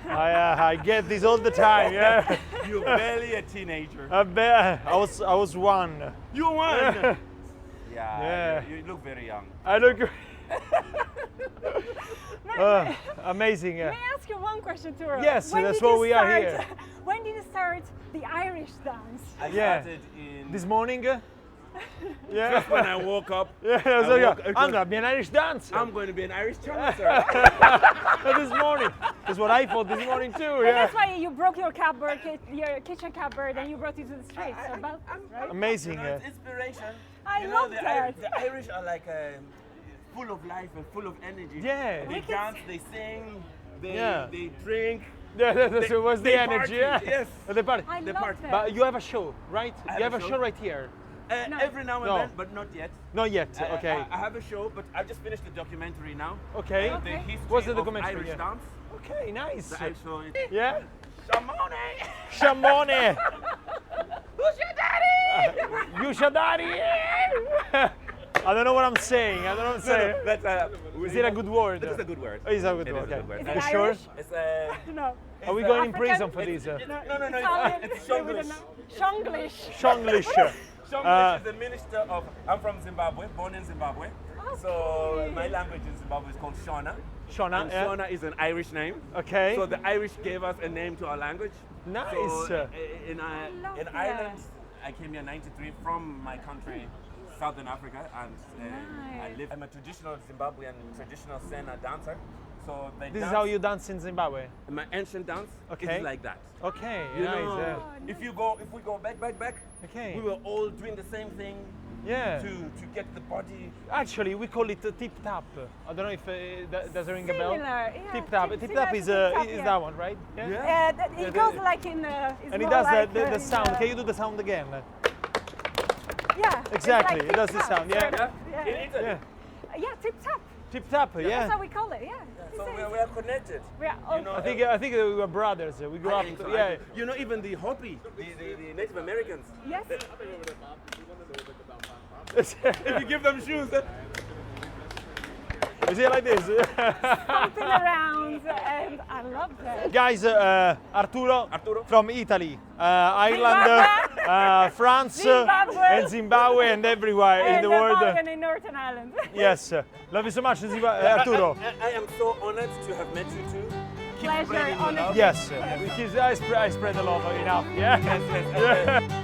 I get this all the time. Yeah. You're barely a teenager. I was one. You won. Yeah. You look very young. I look. Amazing. May I ask you one question, Turo? Yes, When that's did you why we are start- here. When did you start the Irish dance? I Yeah. started in This morning. Yeah. just when I woke up. Yeah. I'm gonna be an Irish dancer. I'm going to be an Irish dancer. This morning. That's what I thought this morning too. And Yeah. that's why you broke your cupboard, your kitchen cupboard, and you brought it to the streets. About right? Amazing. You know, it's inspiration. I you love know, that. the Irish are like full of life and full of energy. Yeah. They dance, they sing, they Yeah. they drink. Yeah, that's They- was the they energy. party, Yeah. yes. The party. I the love part- that. But you have a show, right? I You have have a a show. show right here. No. Every now and No. then, but not yet. Not yet. Okay. I have a show, but I just finished the documentary now. Okay. The Okay. history What's the of documentary? Irish Yeah. dance. Okay. Nice. The Irish show. Yeah. Shamone! Shamone. Who's your daddy? You shadari. I don't know what I'm saying. I don't know what I'm saying. That's Is it a good word? That is a good word. Oh, it's a good It word. is a Okay. good word. Is You it sure? Irish? It's No. Are we it's, going in African? prison for this? No, Italian. it's with Shonglish. a Shonglish. Shonglish. Shonglish is the minister of. I'm from Zimbabwe, born in Zimbabwe. So my language in Zimbabwe is called Shona. Shona. And Yeah. Shona is an Irish name. Okay. So the Irish gave us a name to our language. Nice. So in love in that. Ireland, I came here in '93 from my country, Southern Africa, and I Nice. live. I'm a traditional Zimbabwean traditional Sena dancer. So they This is dance- how you dance in Zimbabwe. my ancient dance Okay. is like that. Okay. You Nice. know, Yeah. if we go back, Okay. we were all doing the same thing Yeah. to get the body. Actually, we call it tip tap. I don't know if that does it ring a bell. Similar, yeah, Tip tap. tip- Tip similar tap to is tip tap, is yeah. that one, right? Yeah. Yeah, It goes like in. It's And it more does like, the in sound. Can you do the sound again? Yeah. it's Exactly, like it does the tip-tap, sound, yeah. sort of, In Yeah. Italy. Yeah. Yeah, tip tap. Tip tap. That's Yeah. how we call it. Yeah. So It's- we are connected. we are all. You know, I think we were brothers. We grew I up. think so, Yeah. I think- You know, even the Hopi, the Native Americans. Yes. If you give them shoes, Is it like this? Something around, and I love that. Guys, Arturo from Italy, Ireland, Zimbabwe. France, Zimbabwe. and Zimbabwe, and everywhere in And the the world. Balkan in Northern Ireland. Yes. Love you so much, Arturo. I am so honored to have met you two. keep pleasure, spreading the honestly. love. Yes, because I spread the love enough. Yeah. Yeah.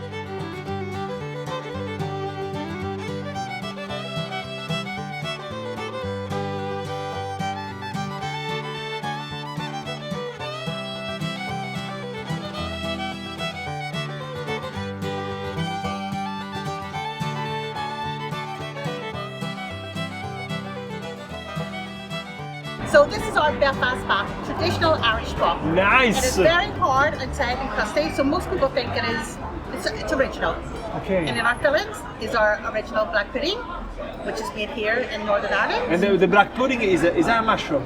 So this is our Belfast Bath, traditional Irish pub. Nice. It is very hard inside and crusty, so most people think it's original. Okay. And in our fillings is our original black pudding, which is made here in Northern Ireland. And the black pudding is that a mushroom?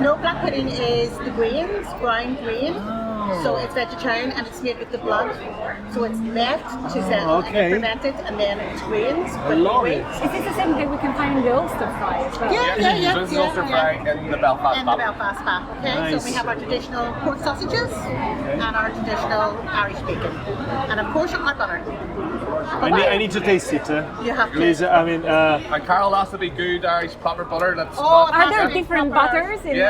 No, black pudding is the grains, brown grain. So it's vegetarian and it's made with the blood. So it's left to settle and fermented and then it's grains. I love it. Is this the same thing we can find in the Ulster fry as well? Yeah. So this is Ulster fry in the Belfast In the pub. Belfast Bath, okay? Nice. So we have our traditional pork sausages and our traditional Irish bacon. And of course our butter. I need to taste it. You have to. Please, I mean... And Carol has to be good Irish proper butter. That's Oh, not Are there Absolutely different proper. butters in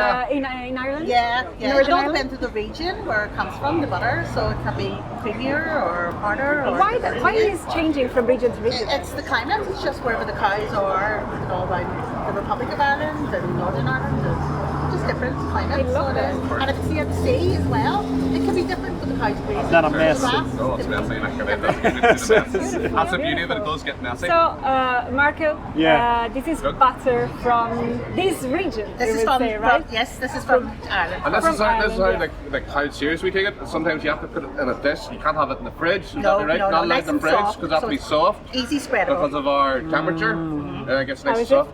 Ireland? Yeah. It Northern all Ireland? depends on the region where it comes from, the butter. So it can be creamier or harder. Or Why is changing from region to region? It's the climate. It's just wherever the cows are, all around the Republic of Ireland and Northern Ireland. And just different climates. I love so it is. And if it's near the sea as well, it can be different for the cows grazing. Not a mess. Oh, it's messy. That's the beauty of it. It does get messy. So, Marco, this is butter from this region. This is from, right? Yes, this is from Ireland. And this From is how Ireland, the how serious we take it. Sometimes you have to put it in a dish. You can't have it in the fridge. Is No, that right? no, Not allowed nice in the and fridge soft. because it has to be soft Easy spreadable. because of our temperature. It gets nice How and is it? soft.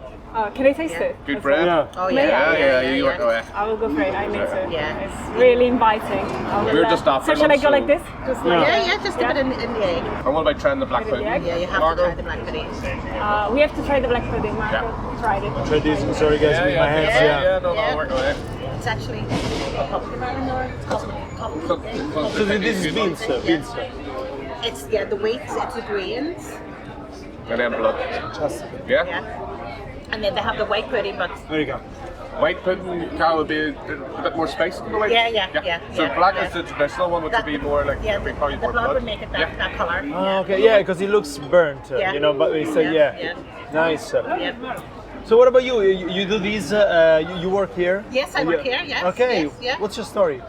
Can I taste it? Good as bread. well? Oh Yeah, you work away. I will go for it. I need to. Yeah. It's really inviting. I will, We're just after so shall I lunch, go so- like this? Just like Yeah, just dip it in the egg. And what about trying the black pudding? egg? Yeah, you have Margot? to try the black pudding. we have to try the black pudding. Marco tried it. Try this. Sorry guys, with my hands. Yeah, no, Yeah. work away. It's actually Republic of Ireland or it's called So this is beans. Beans. It's the wheat, it's the grains. And then blood. Yeah. Yeah? And then they have the white pudding, but There you go. White pudding, Carol, would be a bit more spicy than the white. Yeah. So black is the traditional one, which would be more like probably the more blood blood. would make it that colour. Oh, okay, yeah, because it looks burnt, Yeah. you know, but we say, Yeah. Nice. Yeah. So what about you? You do these, you work here? Yes, I work here, yes. Okay, Yes, yeah. what's your story?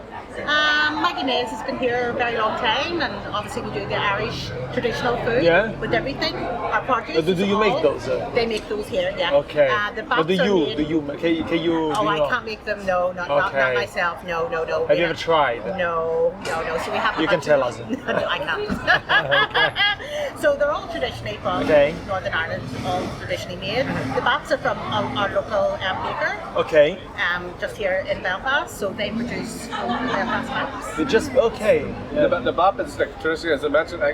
Maggie Mays has been here a very long time, and obviously we do the Irish traditional food with everything. Our parties. Do you make those? They make those here, yeah. Okay. The But bats do are you? made- Do you? Can you? Oh, do I you know? can't make them. No, not Okay. myself. No. Have you ever tried? No. So we have. You can tell us. No, I can't. So they're all traditionally from Northern Ireland, all traditionally made. The bats are from our local baker. Okay. Just here in Belfast, so they produce Belfast bats. Just okay. The bap is like traditionally, as I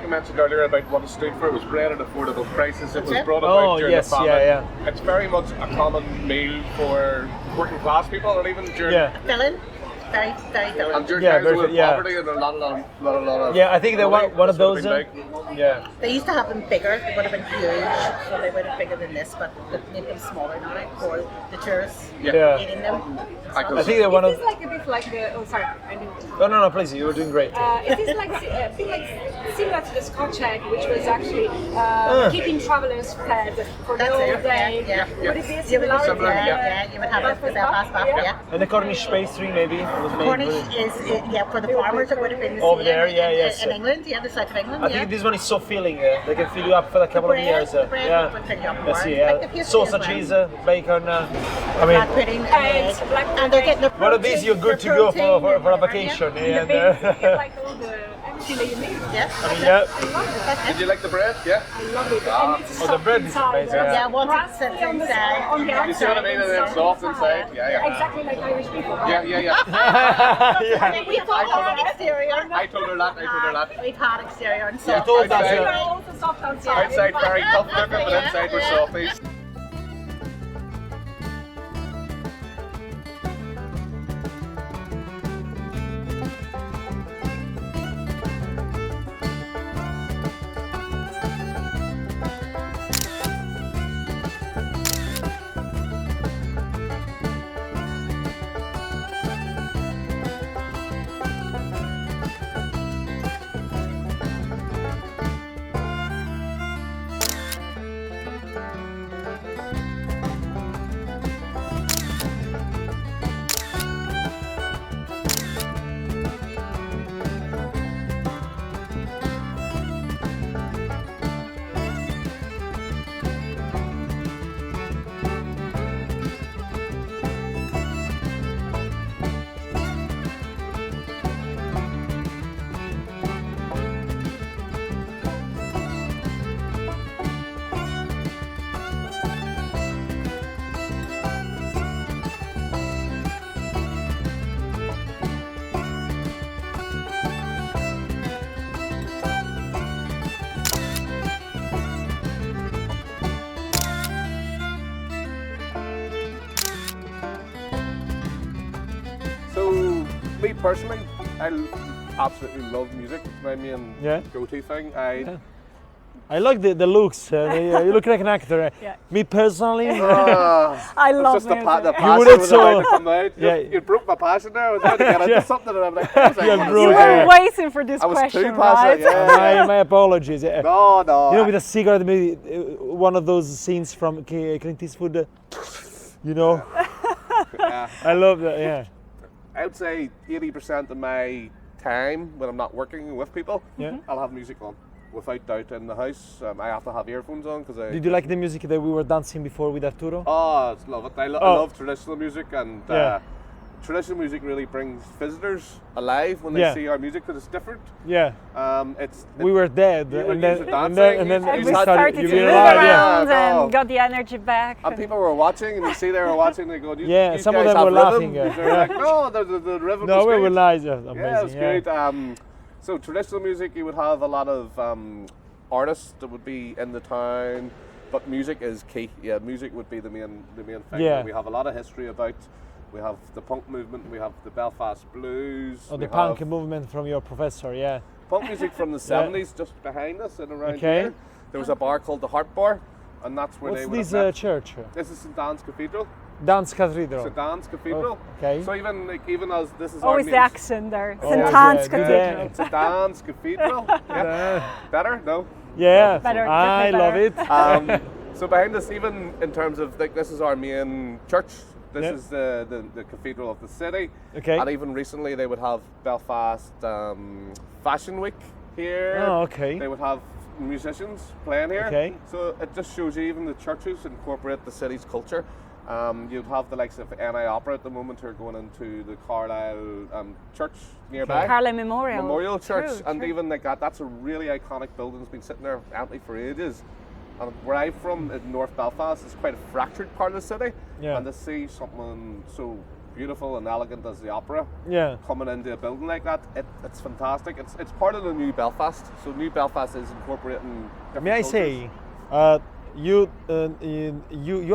mentioned earlier about what it's stood for. It was bread at affordable prices. It was brought about during the famine. It's very much a common meal for working class people, and even during Filling. Very filling. and during times with poverty and a lot of I think they're one of those. Yeah. They used to have them bigger. They would have been huge, so they would have been bigger than this, but they make them smaller now for the tourists eating them. I think they're one of. Is this like a bit like the? Oh, sorry, I didn't. Oh no, please, you were doing great. Is this like a bit like similar to the Scotch egg, which was actually keeping travelers fed for the whole day? Yeah. Would it be a similarity? Yeah, you would have it for Belfast Bath, yeah. And the Cornish pastry, maybe. Was made Cornish is for the farmers. It would have been the over same there, in England, the south of England. I think this one is so filling. They can fill you up for a couple of years. The bread would fill you up more. Let's see. Like the pastry as Sausages, well. bacon. I Black mean, pudding, and they're getting the one of these you're good to go for a vacation. And, Like all the everything that you need. Yeah. Did you like the bread? Yeah. I love it. And it's the bread is amazing. Yeah, once it's set on the inside. on the outside. You see what I mean? And then soft inside. Yeah. Exactly like Irish people. We thought exterior. I told her that. We've had exterior and Yeah, soft. outside, Also soft outside. outside very tough looking, but inside we're softies. me personally, I absolutely love music. It's my main go-to thing. I like the looks. You look like an actor. Yeah. Me personally, I love just music. the You passion wouldn't was so- about to come out. Yeah. You broke my passion there. I was about to get into something, and I'm like, what was I gonna You say? were waiting for this I was question, too passionate. right? Yeah. my apologies. Yeah. No. You know, with a cigarette, maybe one of those scenes from Clint Eastwood. You know, Yeah. I love that. Yeah. I would say 80% of my time when I'm not working with people, I'll have music on. Without doubt in the house. I have to have earphones on because I... Did you like the music that we were dancing before with Arturo? Oh, I love it. I love traditional music, and traditional music really brings visitors alive when they see our music because it's different. Yeah. We were dead, and then we started to move around and got the energy back. And people were watching, and you see they were watching, they go, yeah, some of guys them were have laughing. rhythm. They're like, no, the rhythm no, was we great. were nice. Amazing. Yeah, it was great. So traditional music, you would have a lot of artists that would be in the town, but music is key. Yeah, music would be the main thing. Yeah. We have a lot of history about. We have the punk movement. We have the Belfast blues. Oh, the punk movement from your professor, yeah. Punk music from the 70s, just behind us and around here. There was a bar called the Heart Bar, and that's where they would What's have this church? This is St. Dan's Cathedral. Dan's Cathedral. St. Dan's Cathedral. Oh, okay. So even as this is always our the accent there. St. Dan's Cathedral. St. Dan's Cathedral. Yeah. Better? No. Yeah. Better. I love it. So behind us, even in terms of this is our main church. This is the cathedral of the city. Okay. And even recently, they would have Belfast Fashion Week here. Oh, okay. They would have musicians playing here. Okay. So it just shows you even the churches incorporate the city's culture. You'd have the likes of NI Opera at the moment who are going into the Carlisle church nearby. Carlisle Memorial Church. True, and true. even like that's a really iconic building. It's been sitting there empty for ages. And where I'm from, in North Belfast, it's quite a fractured part of the city. Yeah. And to see something so beautiful and elegant as the opera coming into a building like that, it's fantastic. It's part of the new Belfast. So new Belfast is incorporating different May I cultures. say, you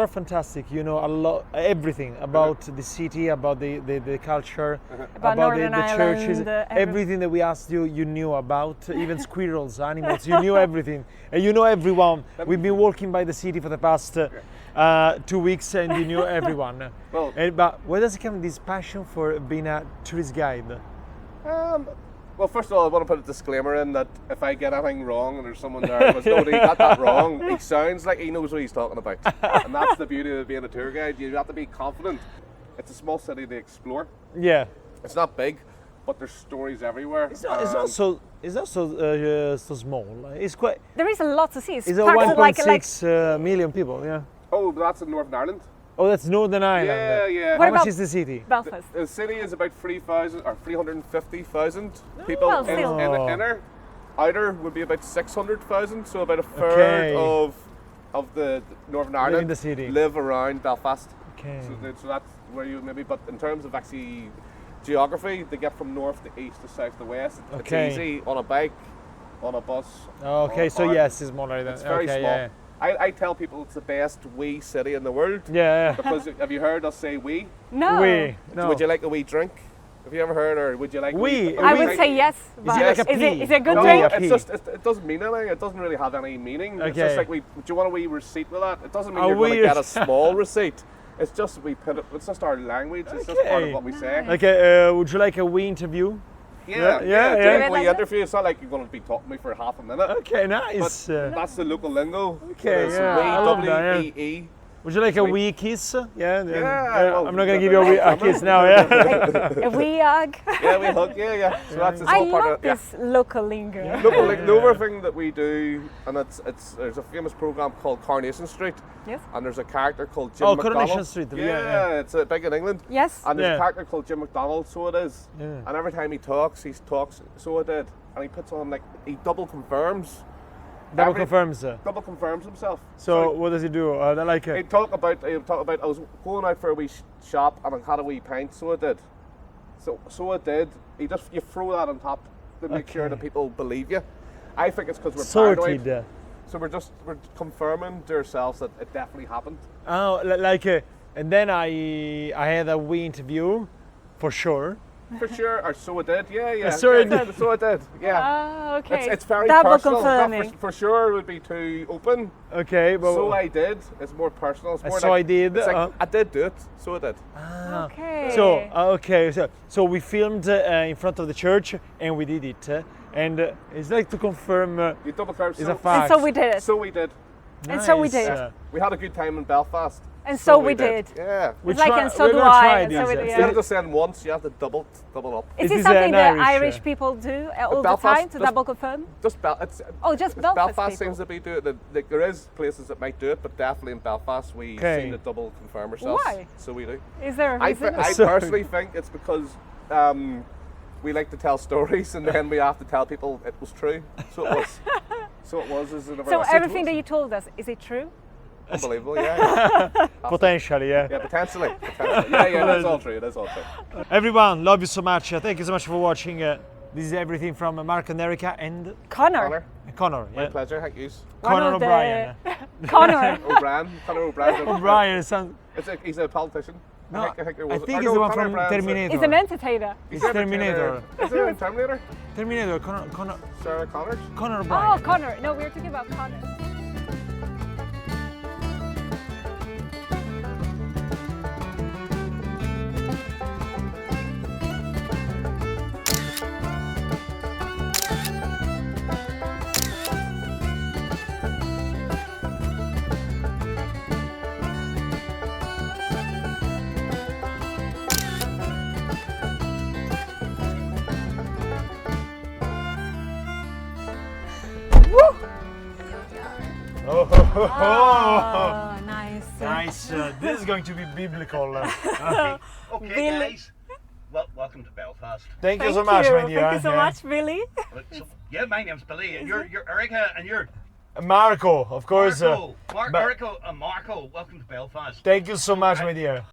are fantastic. You know a lot, everything about the city, about the culture, About the Northern Ireland, churches, everything that we asked you, you knew about. Even squirrels, animals, you knew everything, and you know everyone. We've been walking by the city for the past 2 weeks, and you knew everyone. Well, but where does it come this passion for being a tourist guide? Well, first of all, I want to put a disclaimer in that if I get anything wrong and there's someone there who goes, no, he got that wrong, he sounds like he knows what he's talking about. And that's the beauty of being a tour guide. You have to be confident. It's a small city to explore. Yeah. It's not big, but there's stories everywhere. It's also so small. It's quite. There is a lot to see. It's It's a packed 1.6 million people. Yeah. Oh, but that's in Northern Ireland. Oh, that's Northern Ireland. Yeah. What How much about is the city? Belfast? The city is about 3,000 or 350,000 people well, in still. the inner. Outer would be about 600,000, so about a third of the Northern Ireland Live in the city. live around Belfast. Okay. So that's where you maybe. But in terms of actually geography, they get from north to east to south to west. Okay. It's easy on a bike, on a bus. Okay, on a so car. yes, it's more like that. It's very okay, small. yeah. I tell people it's the best wee city in the world. Yeah. Because have you heard us say wee? No. We. No. Would you like a wee drink? Have you ever heard, or would you like? Wee. a I wee would drink? say yes. But like a is pea? it a good No, drink? a it's pea. just it doesn't mean anything. It doesn't really have any meaning. It's Okay. just like do you want a wee receipt with that? It doesn't mean A you're going to wee get a small receipt. It's just we put it. It's just our language. It's just part of Okay. what we say. Okay, would you like a wee interview? Yeah. yeah. We interview. It's not like you're going to be talking to me for half a minute. Okay, nice. That's the local lingo. Okay, It's yeah, I love that, W-E-E. Would you like a Sweet. wee kiss? Yeah. well, I'm not gonna give you a kiss now. Yeah. A wee hug. Yeah, we hug. Yeah. So that's I all part love of it. this local lingo. Local, like, another thing that we do, and there's a famous program called Coronation Street. Yes. And there's a character called Jim Oh, McDonald. Coronation Street, yeah. It's big in England. Yes. And there's Yeah. a character called Jim McDonald, so it is. Yeah. And every time he talks, so it did. And he puts on, like, he double confirms. Double confirms. Double confirms himself. So what does he do? I like it. He'd talk about, I was going out for a wee shop and I had a wee pint, so it did. So it did. You throw that on top to make sure that people believe you. I think it's because we're paranoid. Sorted. So we're confirming to ourselves that it definitely happened. Oh, and then I had a wee interview, for sure. For sure, or so I did. Yeah. So I did. So I did. Yeah. Oh, okay. It's very double personal. confirming. For sure, it would be too open. Okay, but So I did. It's more personal. It's more so like, I did. It's like, I did do it. So I did. Okay. So we filmed in front of the church and we did it, and it's like to confirm. You double confirm. It's a fact. And so we did it. So we did. And so we Nice. did. We had a good time in Belfast. And so we did. Yeah. It's like, and so do I. And so we did. Instead of just saying once, you have to double up. Is this something that Irish people do all the time to double confirm? Just Belfast Belfast people. seems to be doing it. There is places that might do it, but definitely in Belfast we seem to double confirm ourselves. Why? So we do. Is there a reason? I personally think it's because we like to tell stories and then we have to tell people it was true. So it was. So it was. So everything that you told us, is it true? Unbelievable, yeah. Potentially, yeah. Yeah, potentially. Yeah, that's all true. That's all true. Everyone, love you so much. Thank you so much for watching. This is everything from Mark and Erica and Connor. Connor, yeah. My pleasure. Thank you. Connor O'Brien. Connor. Connor O'Brien. O'Brien sounds. He's a politician. No, I think he's the one from Terminator. He's an entertainer. He's Terminator. Is it in Terminator? Terminator, Connor. Sarah Connor? Connor O'Brien. Oh, Connor. No, we were talking about Connor. Oh, nice. Nice. This is going to be biblical. Okay, guys. Well, welcome to Belfast. Thank you so much, my dear. Thank you so much, Billy. Yeah, my name's Billy, and you're Erica, and you're Marco, of course. Marco and Marco. Welcome to Belfast. Thank you so much, my dear.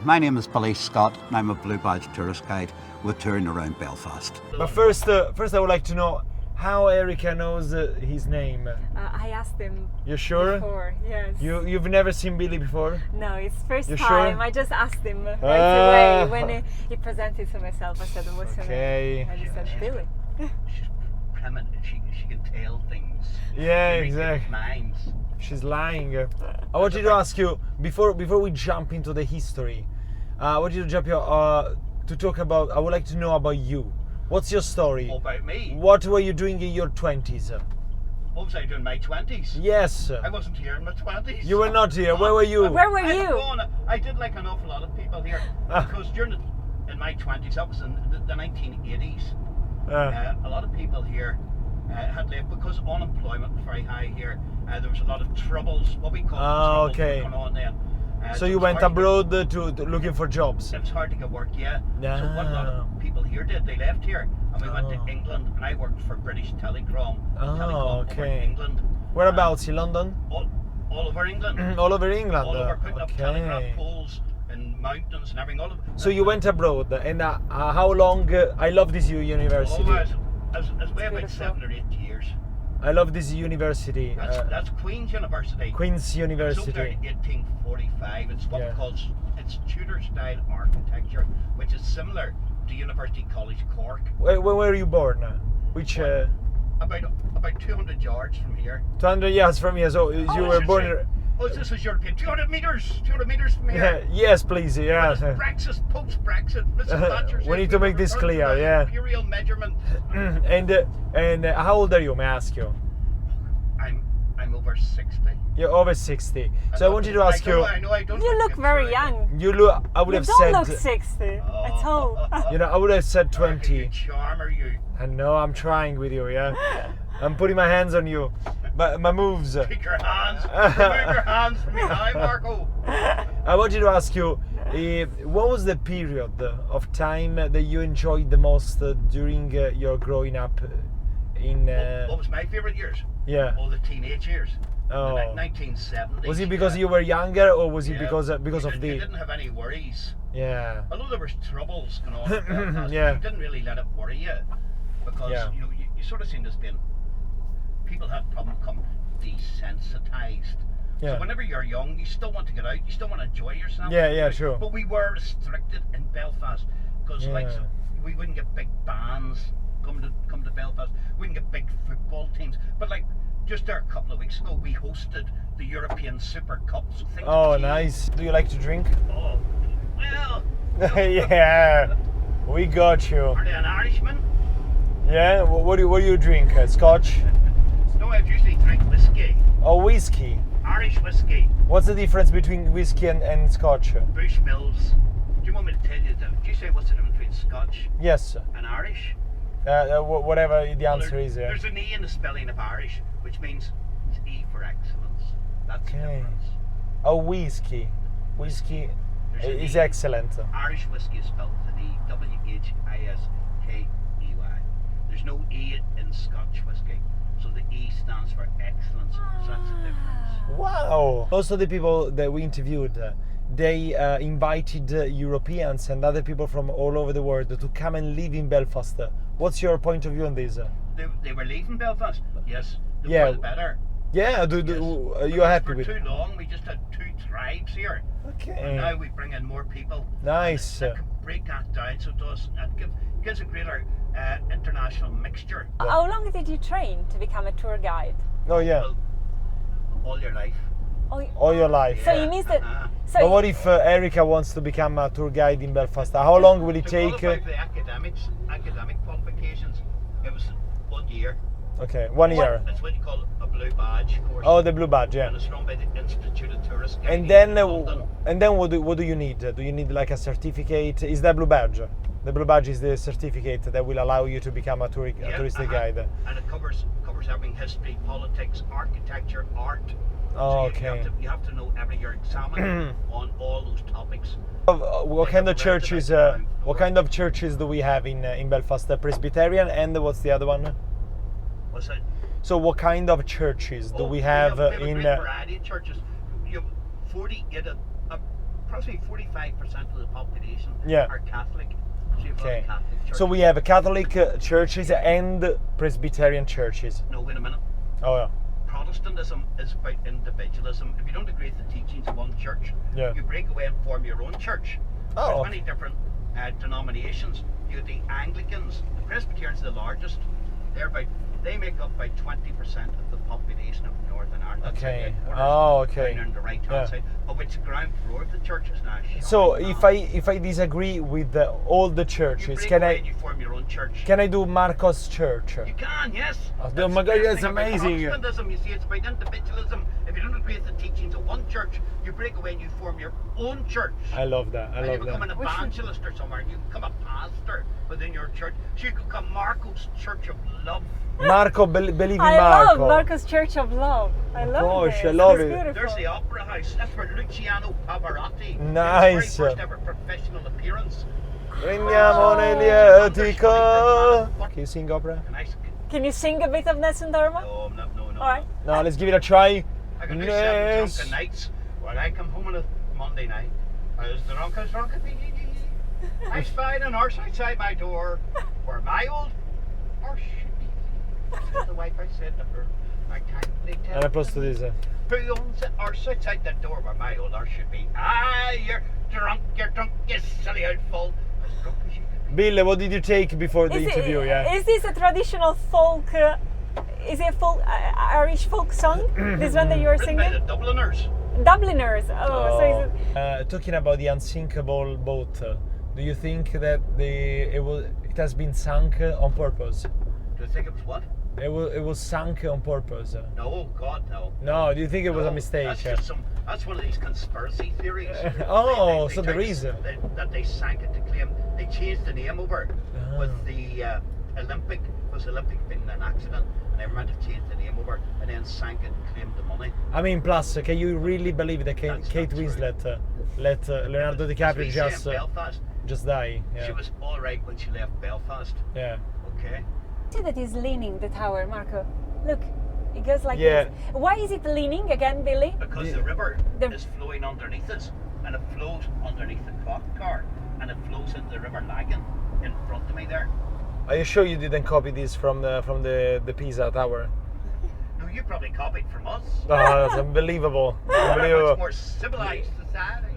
My name is Billy Scott, and I'm a Blue Badge tourist guide with touring around Belfast. But first I would like to know how Erica knows his name. I asked him. You sure? Before, yes. You've never seen Billy before? No, it's first you time. Sure? I just asked him right away when he presented to myself. I said, "What's your name?" And he said, "Billy." She's primitive. She can tell things. Yeah, exactly. Minds. She's lying. I want you to ask you before we jump into the history. I want you to jump to talk about. I would like to know about you. What's your story? About me? What were you doing in your 20s? What was I doing in my 20s? Yes. I wasn't here in my 20s. You were not here. Where were you? Where were you? I did like an awful lot of people here. Because in my 20s, that was in the 1980s. A lot of people here had left because unemployment was very high here. There was a lot of troubles, what we call troubles going on then. So you went abroad to looking for jobs? It was hard to get work, yeah. No. So what a lot of people here did, they left here and we went to England, and I worked for British Telecom. Over in England. Whereabouts? In London? All over England. All over England? All over, putting up telegraph poles in mountains and everything. So you went abroad, and how long? I love this university. As way about 7 or 8 years. I love this university. That's Queen's University. Queen's University. It's over in 1845. It's what we call Tudor-style architecture, which is similar to University College Cork. Where were you born? Which? About 200 yards from here. 200 yards from here. So you were born. Oh, this is European. 200 meters from here. Yes, please. Yeah. Brexit, post-Brexit. We need to make this clear. Yeah. Imperial measurement. And how old are you? May I ask you? I'm over 60. You're over 60. So I want you to ask you. I know I don't. You look very young. You look. I would have said. You don't look 60 at all. You know, I would have said 20. Charmer, you. I know. I'm trying with you. Yeah. I'm putting my hands on you. But my moves. Take your hands. Remove your hands from behind, Marco. I want you to ask you, what was the period of time that you enjoyed the most during your growing up? What was my favourite years? Yeah. All the teenage years. Oh. The 1970s. Was it because you were younger, or was it because of the? You didn't have any worries. Yeah. Although there was troubles going on. Yeah. You didn't really let it worry you, because you sort of seemed as being. People had problem become desensitized. So whenever you're young, you still want to get out, you still want to enjoy yourself. Yeah, sure. But we were restricted in Belfast because like we wouldn't get big bands come to Belfast. We wouldn't get big football teams. But like just there a couple of weeks ago, we hosted the European Super Cup. So oh, nice. Do you like to drink? Oh, well. Yeah, we got you. Are they an Irishman? Yeah. What do you drink? Scotch? No, I usually drink whiskey. Oh, whiskey. Irish whiskey. What's the difference between whiskey and Scotch? Bushmills. Do you want me to tell you? Do you say what's the difference between Scotch? Yes. And Irish? Whatever the answer is. There's an E in the spelling of Irish, which means it's E for excellence. That's the difference. Oh, whiskey. Whiskey is excellent. Irish whiskey is spelled with an E, W-H-I-S-K-E-Y. There's no E in Scotch whiskey, so the E stands for excellence. So that's the difference. Wow! Also, the people that we interviewed, they invited Europeans and other people from all over the world to come and live in Belfast. What's your point of view on this? They were leaving Belfast. Yes. The more the better. Yeah. You're happy with it? For too long, we just had 2 tribes here. Okay. And now we bring in more people. Nice. That can break that down so it does and gives a greater international mixture. How long did you train to become a tour guide? Oh yeah. Well, all your life. All your life. So you mean that? But what if Erica wants to become a tour guide in Belfast? How long will it take? To qualify for the academic qualifications, it was 1 year. Okay, 1 year. That's what you call a blue badge course. Oh, the blue badge, yeah. And it's run by the Institute of Tourist Guiding And then, in London. what do you need? Do you need like a certificate? Is that blue badge? The blue badge is the certificate that will allow you to become a touristic guide. And it covers everything: history, politics, architecture, art. Oh, so you have to know everything. You're examining on all those topics. What kind of churches? What kind of churches do we have in Belfast? The Presbyterian, and what's the other one? What's that? So what kind of churches do we have we have in? A great variety of churches. You have 48, approximately 45% of the population are Catholic. So you have a lot of Catholic churches. So we have Catholic churches and Presbyterian churches. No, wait a minute. Oh yeah. Protestantism is about individualism. If you don't agree with the teachings of one church, you break away and form your own church. There's many different denominations. You have the Anglicans, the Presbyterians are the largest. They make up about 20% of the population of Northern Ireland. Okay. Down on the right-hand side, of which the ground floor of the church is now. So if I disagree with all the churches, can I? You form your own church. Can I do Marcos Church? You can, yes. Oh my God, that's amazing. Protestantism, you see, it's about individualism. If you don't agree with the teachings of one church, you break away and you form your own church. I love that. You become an evangelist or somewhere, and you become a pastor within your church. So you could become Marco's Church of Love. Marco, believe in Marco. I love Marco's Church of Love. I love it. I love it. Beautiful. There's the Opera House. That's for Luciano Pavarotti. Nice. His very first ever professional appearance. Regniamo nell'etica. Can you sing opera? Can you sing a bit of Nessun Dorma? No. All right. No, let's give it a try. I can do 7 drunken nights. When I come home on a Monday night, I was drunk as drunk as I spied an horse outside my door, where my old horse should be. Said the wife, I said to her, I can't really tell. And I posted this. Who owns the horse outside the door where my old horse should be? Ah, you're drunk, you silly old fool. As drunk as you can be. Bill, what did you take before the interview? Is this a traditional folk? Is it a folk Irish folk song? This one that you are singing? By the Dubliners. Dubliners. Oh. So is it... Talking about the unsinkable boat, do you think that it has been sunk on purpose? Do you think it was what? It was sunk on purpose. No, God, no. No, do you think it was a mistake? That's one of these conspiracy theories. So there is. That they sank it to claim. They changed the name over with the Olympic. Was Olympic been an accident? And they were meant to change the name over and then sank it and claimed the money. I mean, plus, can you really believe that Kate Winslet let Leonardo DiCaprio just die? Yeah. She was all right when she left Belfast. Yeah. Okay. See that is leaning the tower, Marco. Look, it goes like this. Why is it leaning again, Billy? Because the river is flowing underneath us, and it flows underneath the clock tower, and it flows into the River Lagan in front of me there. Are you sure you didn't copy this from the Pisa Tower? No, you probably copied from us. Oh, that's unbelievable. Unbelievable. Much more civilized society.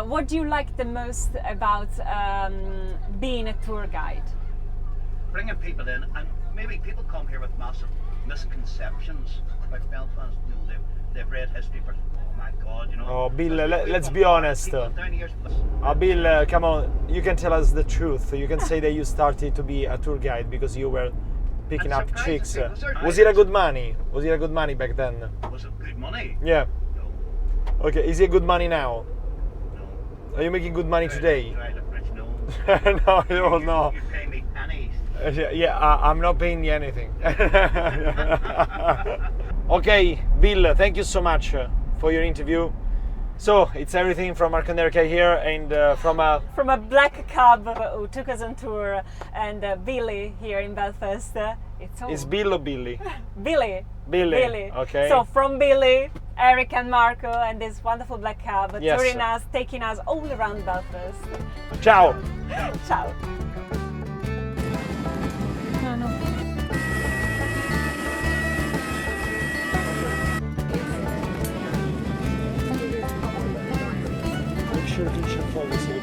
What do you like the most about being a tour guide? Bringing people in, and maybe people come here with massive misconceptions about Belfast. You know, they've read history, but oh my God, you know. Oh, Bill, let's be honest. Down here, Bill, come on, you can tell us the truth. You can say that you started to be a tour guide because you were picking up chicks. Was it a good money? Was it a good money back then? Was it good money? Yeah. No. Okay, is it good money now? No. Are you making good money today? Do I look rich? No. No. You pay me pennies. Yeah, I'm not paying you anything. Okay, Bill, thank you so much for your interview. So it's everything from Arkanderka here, and from a black cab who took us on tour, and Billy here in Belfast. It's Bill or Billy? Billy. Billy. Okay. So from Billy, Eric and Marco, and this wonderful black cab touring us, taking us all around Belfast. Ciao. Ciao. Make sure to check all this.